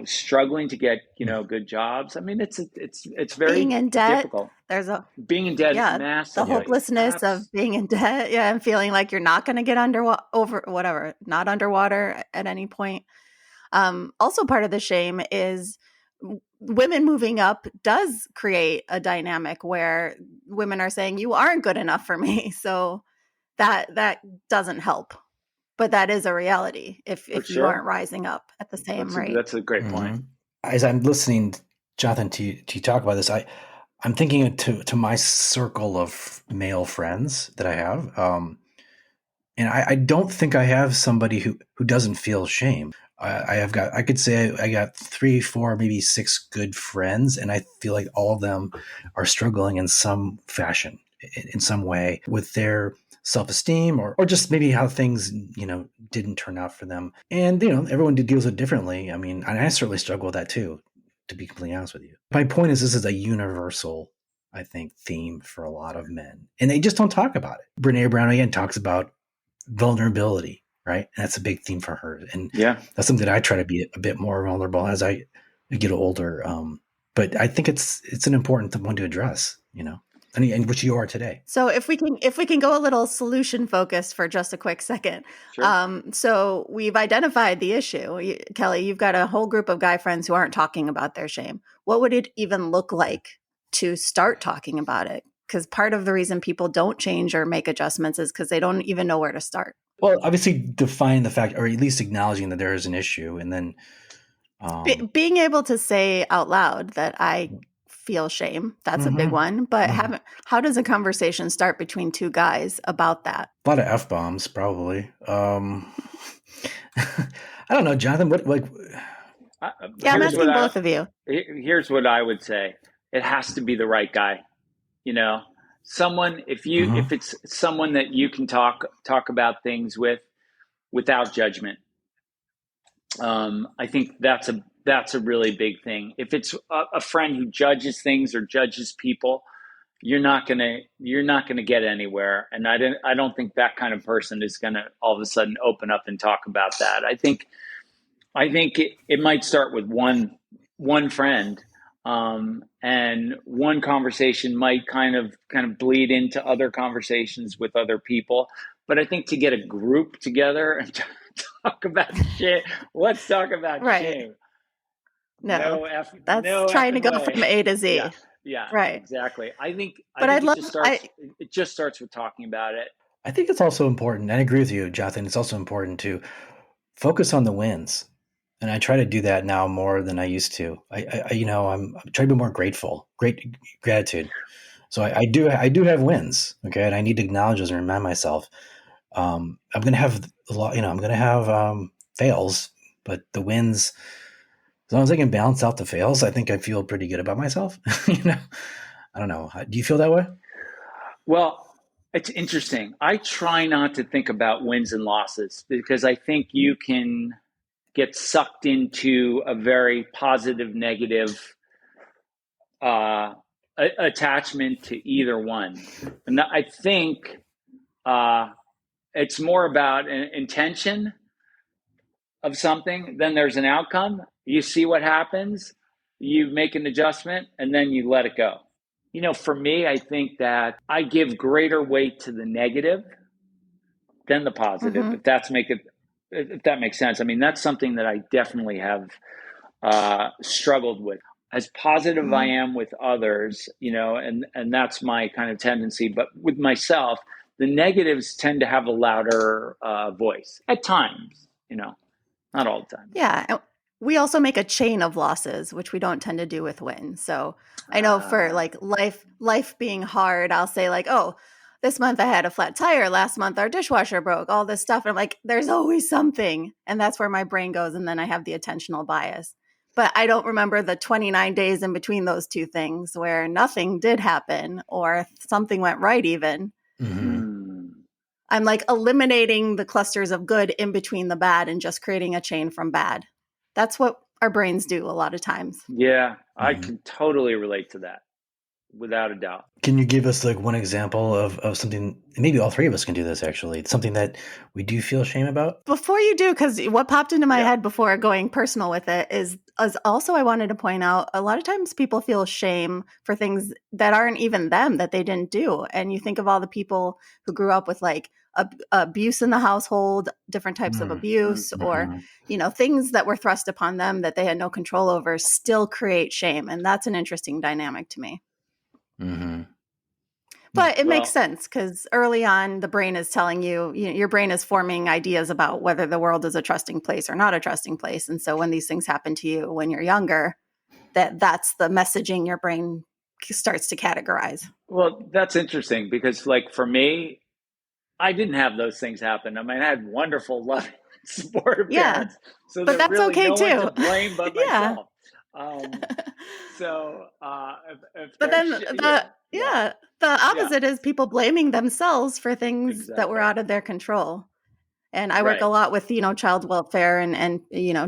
struggling to get, good jobs. I mean, it's very being in debt. difficult. Being in debt is massive. The hopelessness of being in debt, and feeling like you're not going to get not underwater at any point. Also, part of the shame is women moving up does create a dynamic where women are saying you aren't good enough for me, so that doesn't help. But that is a reality if you aren't rising up at the same rate. That's a great point. As I'm listening, Jonathan, to you talk about this, I'm thinking to my circle of male friends that I have, and I don't think I have somebody who doesn't feel shame. I could say I got 3, 4, maybe 6 good friends, and I feel like all of them are struggling in some fashion, in some way, with their self-esteem or just maybe how things didn't turn out for them. And everyone deals with it differently. I mean, and I certainly struggle with that too, to be completely honest with you. My point is, this is a universal, I think, theme for a lot of men, and they just don't talk about it. Brene Brown again talks about vulnerability, right? And that's a big theme for her, and that's something that I try to be a bit more vulnerable as I get older. But I think it's an important one to address, and which you are today. So if we can go a little solution focused for just a quick second. Sure. So we've identified the issue. Kelly, you've got a whole group of guy friends who aren't talking about their shame. What would it even look like to start talking about it? Because part of the reason people don't change or make adjustments is because they don't even know where to start. Well, obviously define the fact, or at least acknowledging that there is an issue, and then being able to say out loud that I feel shame. That's a big one. But how does a conversation start between two guys about that? A lot of F-bombs, probably. I don't know, Jonathan. I'm asking both of you. Here's what I would say: it has to be the right guy. Someone. If it's someone that you can talk about things with without judgment. I think that's a really big thing. If it's a friend who judges things or judges people, you're not gonna get anywhere. And I don't think that kind of person is gonna all of a sudden open up and talk about that. I think it might start with one friend, and one conversation might kind of bleed into other conversations with other people. But I think to get a group together and talk about shit, let's talk about shame. That's trying to go from A to Z. Yeah, right. Exactly. I think it just starts with talking about it. I think it's also important, and I agree with you, Jonathan, it's also important to focus on the wins. And I try to do that now more than I used to. I'm trying to be more grateful, gratitude. So I do have wins, okay, and I need to acknowledge those and remind myself. I'm going to have a lot, I'm going to have fails, but the wins, as long as I can balance out the fails, I think I feel pretty good about myself. I don't know. Do you feel that way? Well, It's interesting. I try not to think about wins and losses because I think you can get sucked into a very positive, negative attachment to either one. And I think it's more about an intention of something, then there's an outcome. You see what happens, you make an adjustment, and then you let it go. For me, I think that I give greater weight to the negative than the positive, Mm-hmm. if that makes sense. I mean, that's something that I definitely have struggled with. As positive I Mm-hmm. am with others, and that's my kind of tendency. But with myself, the negatives tend to have a louder voice at times. Not all the time. Yeah. And we also make a chain of losses, which we don't tend to do with wins. So I know for like life being hard, I'll say like, oh, this month I had a flat tire. Last month our dishwasher broke, all this stuff. And I'm like, there's always something. And that's where my brain goes. And then I have the attentional bias. But I don't remember the 29 days in between those two things where nothing did happen or something went right even. Mm. I'm like eliminating the clusters of good in between the bad and just creating a chain from bad. That's what our brains do a lot of times. Yeah, I can totally relate to that, without a doubt. Can you give us like one example of something, maybe all three of us can do this actually, something that we do feel shame about? Before you do, because what popped into my head before going personal with it is also I wanted to point out a lot of times people feel shame for things that aren't even them, that they didn't do. And you think of all the people who grew up with like abuse in the household, different types of abuse, or, things that were thrust upon them that they had no control over still create shame. And that's an interesting dynamic to me. Mm-hmm. But it makes sense because early on, the brain is telling you, your brain is forming ideas about whether the world is a trusting place or not a trusting place. And so when these things happen to you when you're younger, that's the messaging your brain starts to categorize. Well, that's interesting because, like, for me, I didn't have those things happen. I mean, I had wonderful, loving, supportive parents. So but there's that's really okay no one too. to blame but Yeah. myself. So, but then the opposite is people blaming themselves for things that were out of their control. And I work a lot with, child welfare and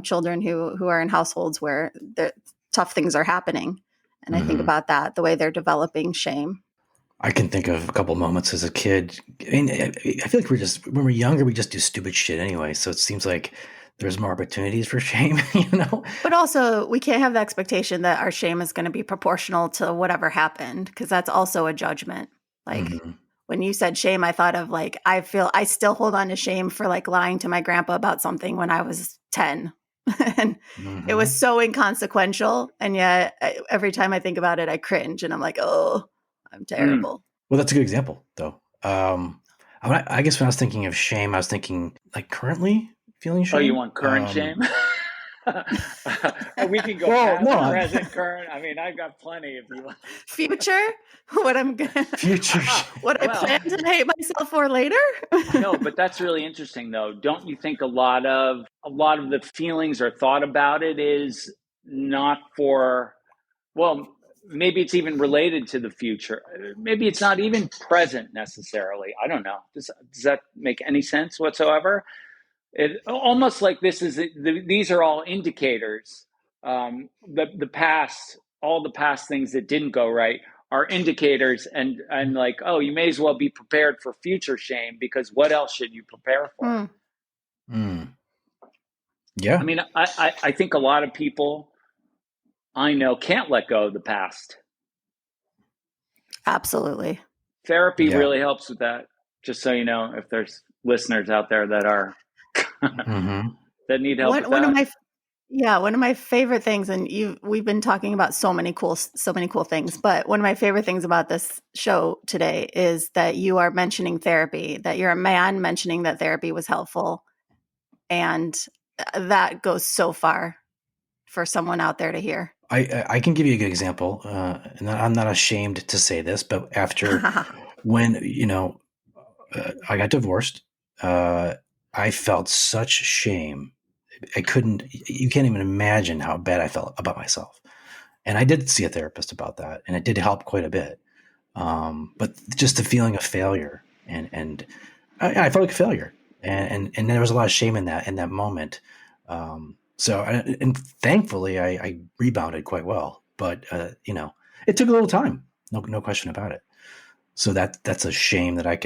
children who are in households where tough things are happening. And I think about that, the way they're developing shame. I can think of a couple moments as a kid. I mean, I feel like when we're younger, we just do stupid shit anyway. So it seems like there's more opportunities for shame, But also, we can't have the expectation that our shame is going to be proportional to whatever happened, because that's also a judgment. Like when you said shame, I thought of like, I still hold on to shame for like lying to my grandpa about something when I was 10. And it was so inconsequential. And yet every time I think about it, I cringe and I'm like, oh, I'm terrible. Well, that's a good example though. I guess when I was thinking of shame, I was thinking like currently feeling shame. Oh, you want current shame? We can go past, present, current. I mean, I've got plenty if you want. Future? What I'm gonna future? What I plan to hate myself for later? No, but that's really interesting, though. Don't you think a lot of the feelings or thought about it is not for? Well, maybe it's even related to the future. Maybe it's not even present necessarily. I don't know. Does that make any sense whatsoever? It almost like these are all indicators. The past, all the past things that didn't go right are indicators, and like, oh, you may as well be prepared for future shame, because what else should you prepare for? Yeah. I mean, I think a lot of people I know can't let go of the past. Absolutely. Therapy really helps with that. Just so you know, if there's listeners out there that are that need help with that. One of my favorite things, and we've been talking about so many cool things, but one of my favorite things about this show today is that you are mentioning therapy, that you're a man mentioning that therapy was helpful. And that goes so far for someone out there to hear. I can give you a good example, and I'm not ashamed to say this, but after when, I got divorced, I felt such shame. You can't even imagine how bad I felt about myself. And I did see a therapist about that, and it did help quite a bit. But just the feeling of failure and I felt like a failure, and there was a lot of shame in that moment. And thankfully I rebounded quite well, but it took a little time, no question about it. So that's a shame that I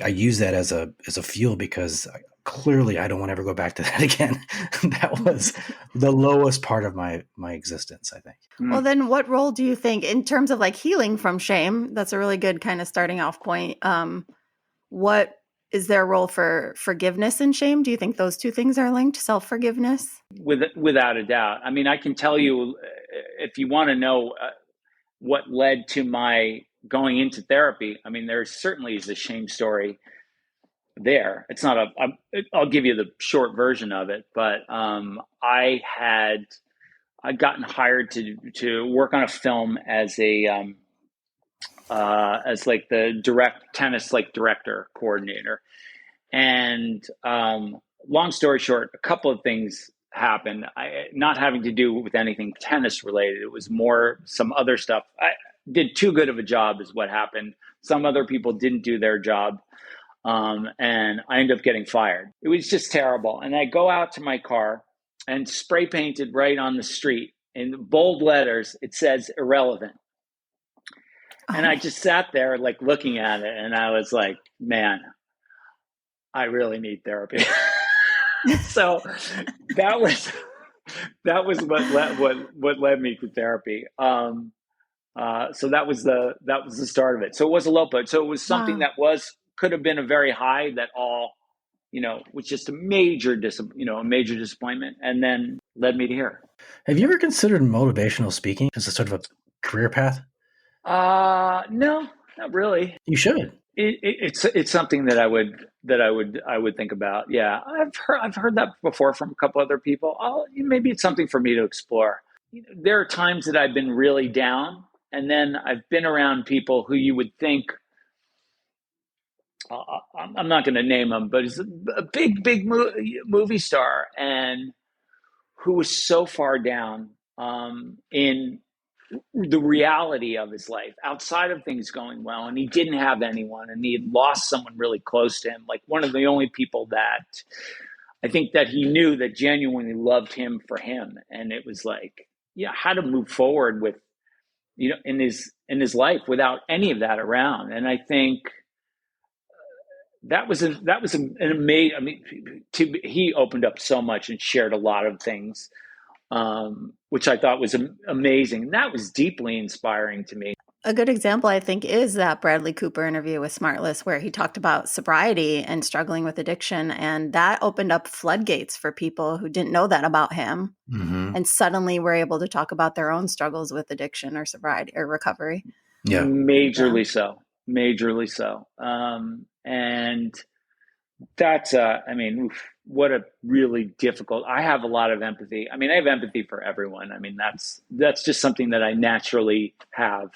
use that as a fuel, because clearly I don't want to ever go back to that again. That was the lowest part of my existence, I think. Well, then what role do you think in terms of like healing from shame? That's a really good kind of starting off point. What is their role for forgiveness and shame? Do you think those two things are linked? Self-forgiveness? Without a doubt. I mean, I can tell you, if you want to know what led to my going into therapy, I mean, there certainly is a shame story there. It's not I'll give you the short version of it, but I'd gotten hired to work on a film as as like the tennis like director coordinator. And long story short, a couple of things happened, not having to do with anything tennis related. It was more some other stuff. I did too good of a job is what happened. Some other people didn't do their job. And I ended up getting fired. It was just terrible. And I go out to my car, and spray painted right on the street in bold letters, it says irrelevant. And I just sat there like looking at it, and I was like, man, I really need therapy. So that was what led me to therapy. So that was the start of it. So it was a low point. So it was something that could have been a very high, that all, was just a major disappointment, and then led me to here. Have you ever considered motivational speaking as a sort of a career path? No, not really. You should. It's something that I would think about. Yeah, I've heard that before from a couple other people. Maybe it's something for me to explore. There are times that I've been really down, and then I've been around people who you would think, I'm not going to name him, but he's a big movie star, and who was so far down in the reality of his life, outside of things going well, and he didn't have anyone, and he had lost someone really close to him, like one of the only people that I think that he knew that genuinely loved him for him. And it was like, how to move forward with, in his life without any of that around. And I think that was an amazing. I mean, he opened up so much and shared a lot of things, which I thought was amazing. And that was deeply inspiring to me. A good example, I think, is that Bradley Cooper interview with Smartless, where he talked about sobriety and struggling with addiction. And that opened up floodgates for people who didn't know that about him, and suddenly were able to talk about their own struggles with addiction or sobriety or recovery. Yeah. Majorly so. And that's, what a really difficult, I have a lot of empathy. I mean, I have empathy for everyone. I mean, that's just something that I naturally have.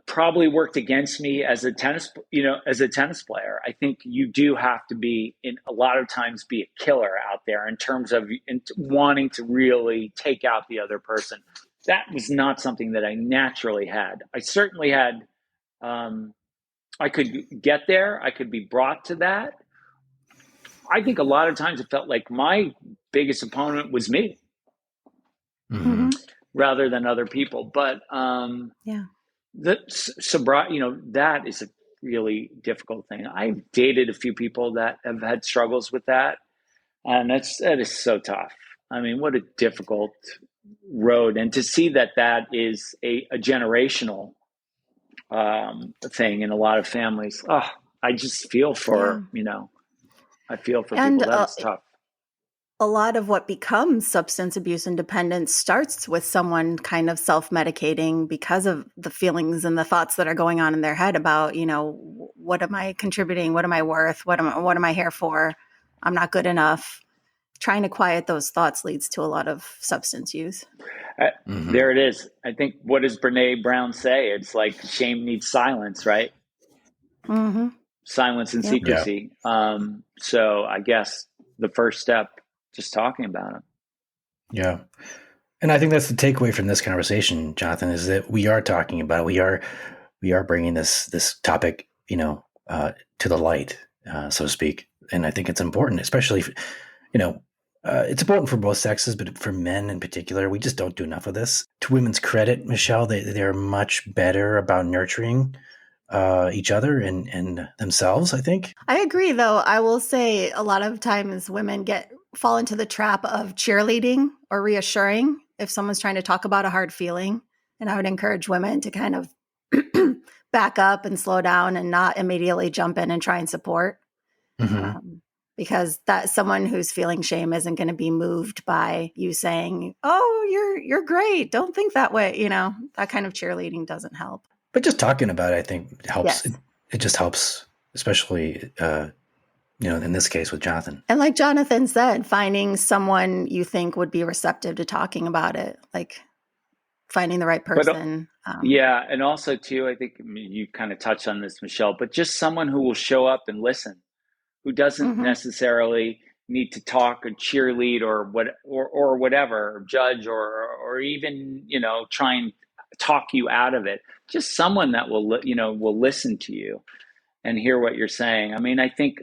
Probably worked against me as a tennis player. I think you do have to be, in a lot of times, be a killer out there in terms of wanting to really take out the other person. That was not something that I naturally had. I certainly had, I could get there. I could be brought to that. I think a lot of times it felt like my biggest opponent was me, rather than other people. But the sobriety, that is a really difficult thing. I've dated a few people that have had struggles with that, and that is so tough. I mean, what a difficult road, and to see that is a generational thing in a lot of families. Oh, I just feel for I feel for people. That's tough. A lot of what becomes substance abuse and dependence starts with someone kind of self-medicating because of the feelings and the thoughts that are going on in their head about, what am I contributing? What am I worth? What am I here for? I'm not good enough. Trying to quiet those thoughts leads to a lot of substance use. There it is. I think, what does Brene Brown say? It's like shame needs silence, right? Silence and secrecy. So I guess the first step, just talking about it. Yeah. And I think that's the takeaway from this conversation, Jonathan, is that we are talking about it. We we are bringing this topic, to the light, so to speak. And I think it's important, especially, it's important for both sexes, but for men in particular, we just don't do enough of this. To women's credit, Michelle, they're much better about nurturing each other and themselves, I think. I agree, though. I will say a lot of times women fall into the trap of cheerleading or reassuring if someone's trying to talk about a hard feeling. And I would encourage women to kind of back up and slow down and not immediately jump in and try and support. Mm-hmm. Because that someone who's feeling shame isn't going to be moved by you saying, "Oh, you're great. Don't think that way." That kind of cheerleading doesn't help. But just talking about it, I think helps. Yes. It just helps, especially, in this case with Jonathan. And like Jonathan said, finding someone you think would be receptive to talking about it, like finding the right person. Yeah. And also too, I think you kind of touched on this, Michelle, but just someone who will show up and listen, who doesn't necessarily need to talk or cheerlead or whatever, or judge or even, try and talk you out of it. Just someone that will listen to you and hear what you're saying. I mean, I think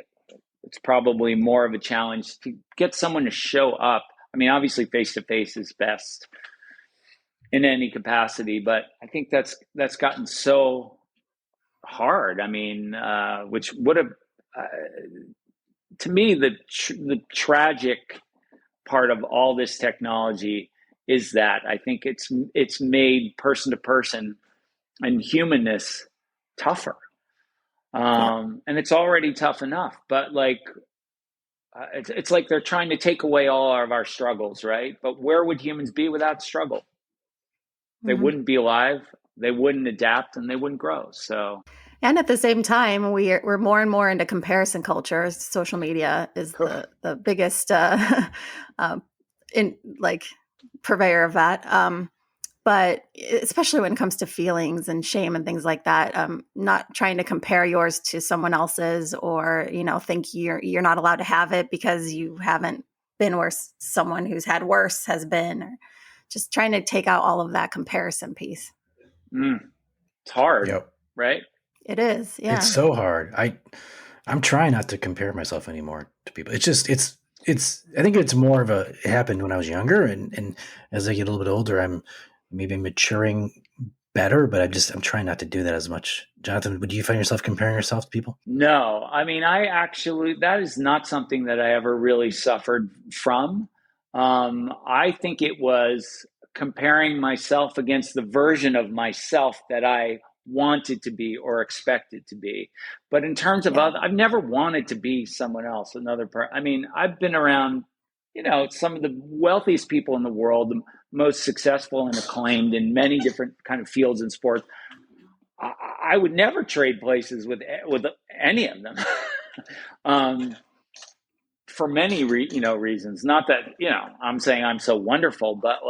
it's probably more of a challenge to get someone to show up. I mean, obviously face to face is best in any capacity, but I think that's gotten so hard. I mean, which would have, to me, the tragic part of all this technology is that I think it's made person to person and humanness tougher. And it's already tough enough, but it's like they're trying to take away all of our struggles, right? But where would humans be without struggle? They wouldn't be alive, they wouldn't adapt, and they wouldn't grow. So, and at the same time, we're more and more into comparison culture. Social media is the biggest purveyor of that. But especially when it comes to feelings and shame and things like that, not trying to compare yours to someone else's, or think you're not allowed to have it because you haven't been where someone who's had worse has been, or just trying to take out all of that comparison piece. It's hard, right? It is, yeah. It's so hard. I'm trying not to compare myself anymore to people. It's just I think it's more of it happened when I was younger, and as I get a little bit older, I'm maybe maturing better, but I'm trying not to do that as much. Jonathan, do you find yourself comparing yourself to people? No, I mean, that is not something that I ever really suffered from. I think it was comparing myself against the version of myself that I wanted to be or expected to be. But in terms of I've never wanted to be someone else, another person. I mean, I've been around, some of the wealthiest people in the world, the most successful and acclaimed in many different kind of fields and sports. I would never trade places with any of them. For many reasons. Not that I'm saying I'm so wonderful, but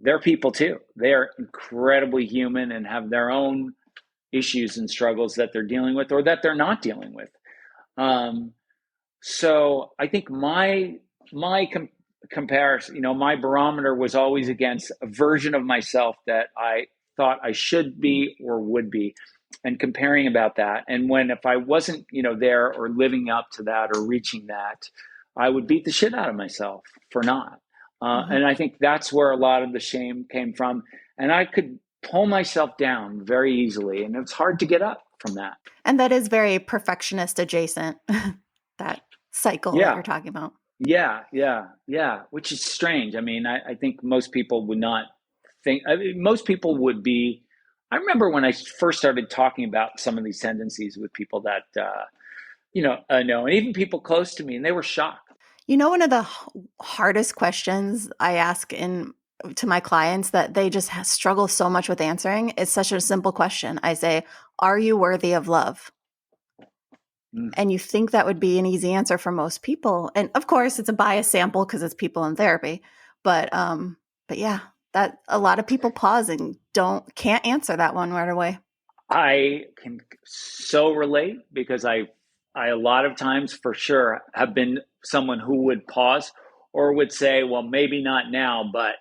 they're people too. They are incredibly human and have their own issues and struggles that they're dealing with or that they're not dealing with. So I think my comparison, my barometer was always against a version of myself that I thought I should be or would be, and comparing about that. And if I wasn't, there or living up to that or reaching that, I would beat the shit out of myself for not. And I think that's where a lot of the shame came from. And I could pull myself down very easily, and it's hard to get up from that. And that is very perfectionist adjacent, that cycle that you're talking about. Yeah. Which is strange. I mean, I think most people would not think, most people would be. I remember when I first started talking about some of these tendencies with people that, I know, and even people close to me, and they were shocked. One of the hardest questions I ask to my clients that they just struggle so much with answering is such a simple question. I say, are you worthy of love? And you think that would be an easy answer for most people. And of course, it's a biased sample because it's people in therapy. But yeah, that a lot of people pause and can't answer that one right away. I can so relate because I a lot of times for sure have been someone who would pause or would say, well, maybe not now, but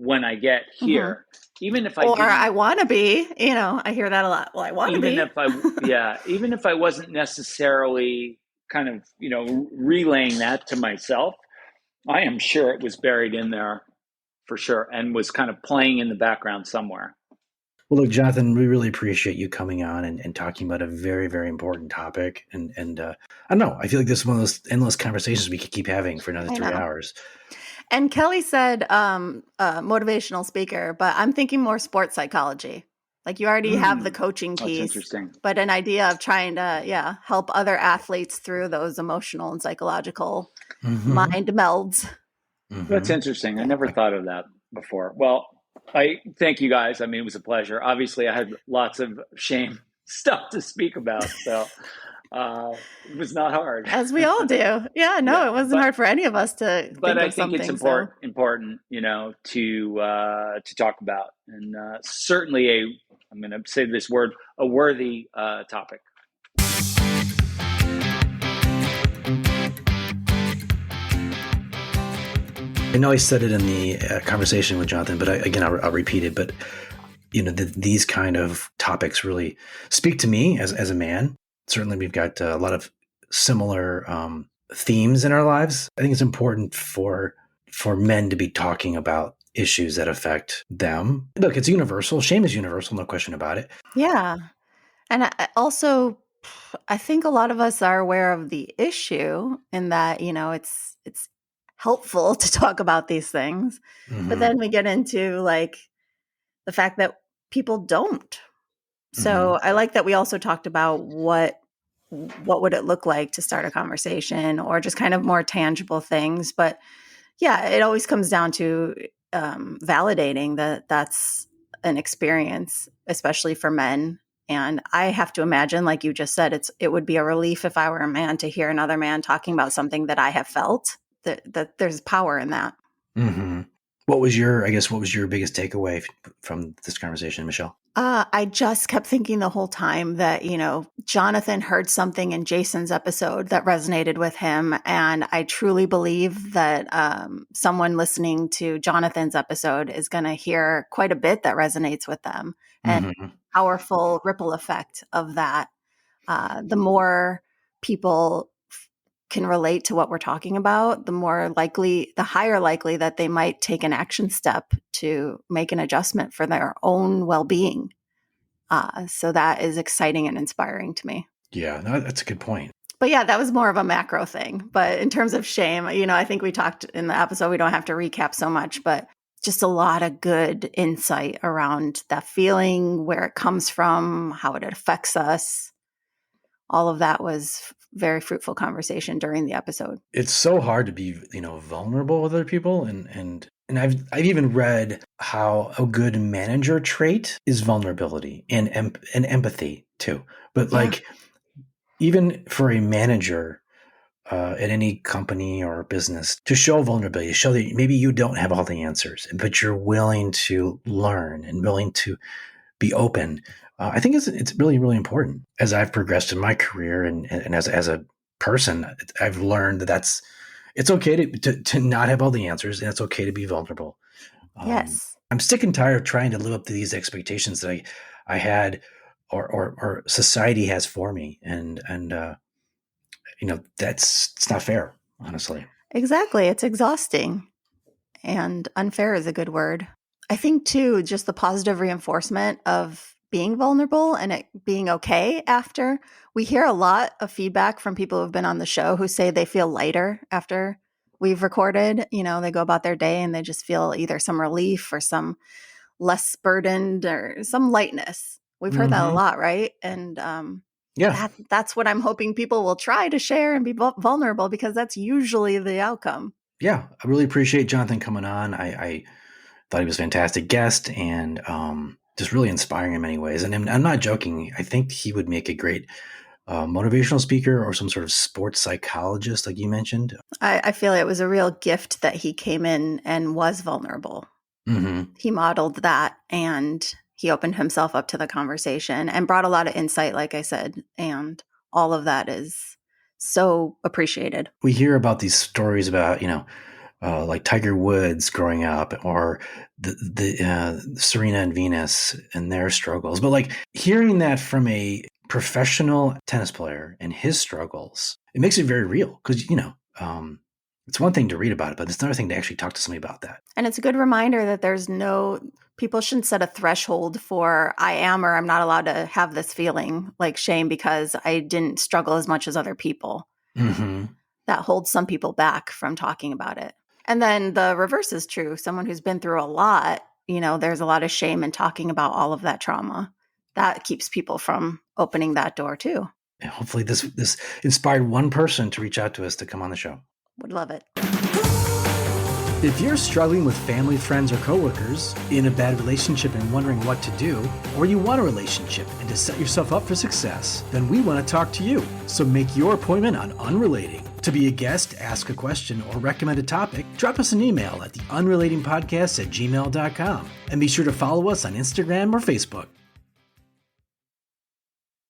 when I get here. Even if I Or didn't, I want to be, I hear that a lot. Well, I want to even be. if I, yeah, even if I wasn't necessarily kind of, relaying that to myself, I am sure it was buried in there for sure and was kind of playing in the background somewhere. Well, look, Jonathan, we really appreciate you coming on and talking about a very, very important topic. And I don't know, I feel like this is one of those endless conversations we could keep having for another I 3 know. hours. And Kelly said motivational speaker, but I'm thinking more sports psychology. Like you already have the coaching That's piece, interesting. but an idea of trying to, help other athletes through those emotional and psychological mind melds. That's interesting. I never thought of that before. Well, I thank you guys. I mean, it was a pleasure. Obviously, I had lots of shame stuff to speak about, so it was not hard. As we all do. Yeah, no, it wasn't hard for any of us to But think I of think it's something. So important, to talk about, and certainly I'm going to say this word, a worthy topic. I know I said it in the conversation with Jonathan, but I'll repeat it. But these kind of topics really speak to me as a man. Certainly, we've got a lot of similar themes in our lives. I think it's important for men to be talking about issues that affect them. Look, it's universal. Shame is universal, no question about it. yeah. And I think a lot of us are aware of the issue in that, it's helpful to talk about these things. But then we get into like the fact that people don't. So I like that we also talked about what would it look like to start a conversation or just kind of more tangible things. But yeah, it always comes down to validating that that's an experience, especially for men. And I have to imagine, like you just said, it would be a relief if I were a man to hear another man talking about something that I have felt. That there's power in that. Mm-hmm. What was your biggest takeaway from this conversation, Michelle? I just kept thinking the whole time that, Jonathan heard something in Jason's episode that resonated with him. And I truly believe that someone listening to Jonathan's episode is going to hear quite a bit that resonates with them. And powerful ripple effect of that. The more people can relate to what we're talking about, the higher likely that they might take an action step to make an adjustment for their own well-being. So that is exciting and inspiring to me. Yeah, no, that's a good point. But yeah, that was more of a macro thing. But in terms of shame, I think we talked in the episode, we don't have to recap so much, but just a lot of good insight around that feeling, where it comes from, how it affects us. All of that was very fruitful conversation during the episode. It's so hard to be, vulnerable with other people. And I've even read how a good manager trait is vulnerability and empathy too. But like, even for a manager at any company or business, to show vulnerability, show that maybe you don't have all the answers, but you're willing to learn and willing to be open. I think it's really, really important. As I've progressed in my career and as a person, I've learned that it's okay to not have all the answers, and it's okay to be vulnerable. Yes. I'm sick and tired of trying to live up to these expectations that I had or society has for me. And it's not fair, honestly. Exactly. It's exhausting, and unfair is a good word. I think too, just the positive reinforcement of being vulnerable and it being okay after. We hear a lot of feedback from people who've been on the show who say they feel lighter after we've recorded. They go about their day and they just feel either some relief or some less burdened or some lightness. We've heard that a lot, right? And that's what I'm hoping people will try to share and be vulnerable, because that's usually the outcome. Yeah, I really appreciate Jonathan coming on. I thought he was a fantastic guest and just really inspiring in many ways. And I'm not joking. I think he would make a great motivational speaker or some sort of sports psychologist, like you mentioned. I feel it was a real gift that he came in and was vulnerable. He modeled that, and he opened himself up to the conversation and brought a lot of insight, like I said, and all of that is so appreciated. We hear about these stories about, like Tiger Woods growing up, or the Serena and Venus and their struggles. But like hearing that from a professional tennis player and his struggles, it makes it very real because, it's one thing to read about it, but it's another thing to actually talk to somebody about that. And it's a good reminder that people shouldn't set a threshold for I am or I'm not allowed to have this feeling like shame because I didn't struggle as much as other people. Mm-hmm. That holds some people back from talking about it. And then the reverse is true. Someone who's been through a lot, there's a lot of shame in talking about all of that trauma. That keeps people from opening that door too. And hopefully this inspired one person to reach out to us to come on the show. Would love it. If you're struggling with family, friends, or coworkers, in a bad relationship and wondering what to do, or you want a relationship and to set yourself up for success, then we want to talk to you. So make your appointment on Unrelating. To be a guest, ask a question, or recommend a topic, drop us an email at theunrelatingpodcast@gmail.com. And be sure to follow us on Instagram or Facebook.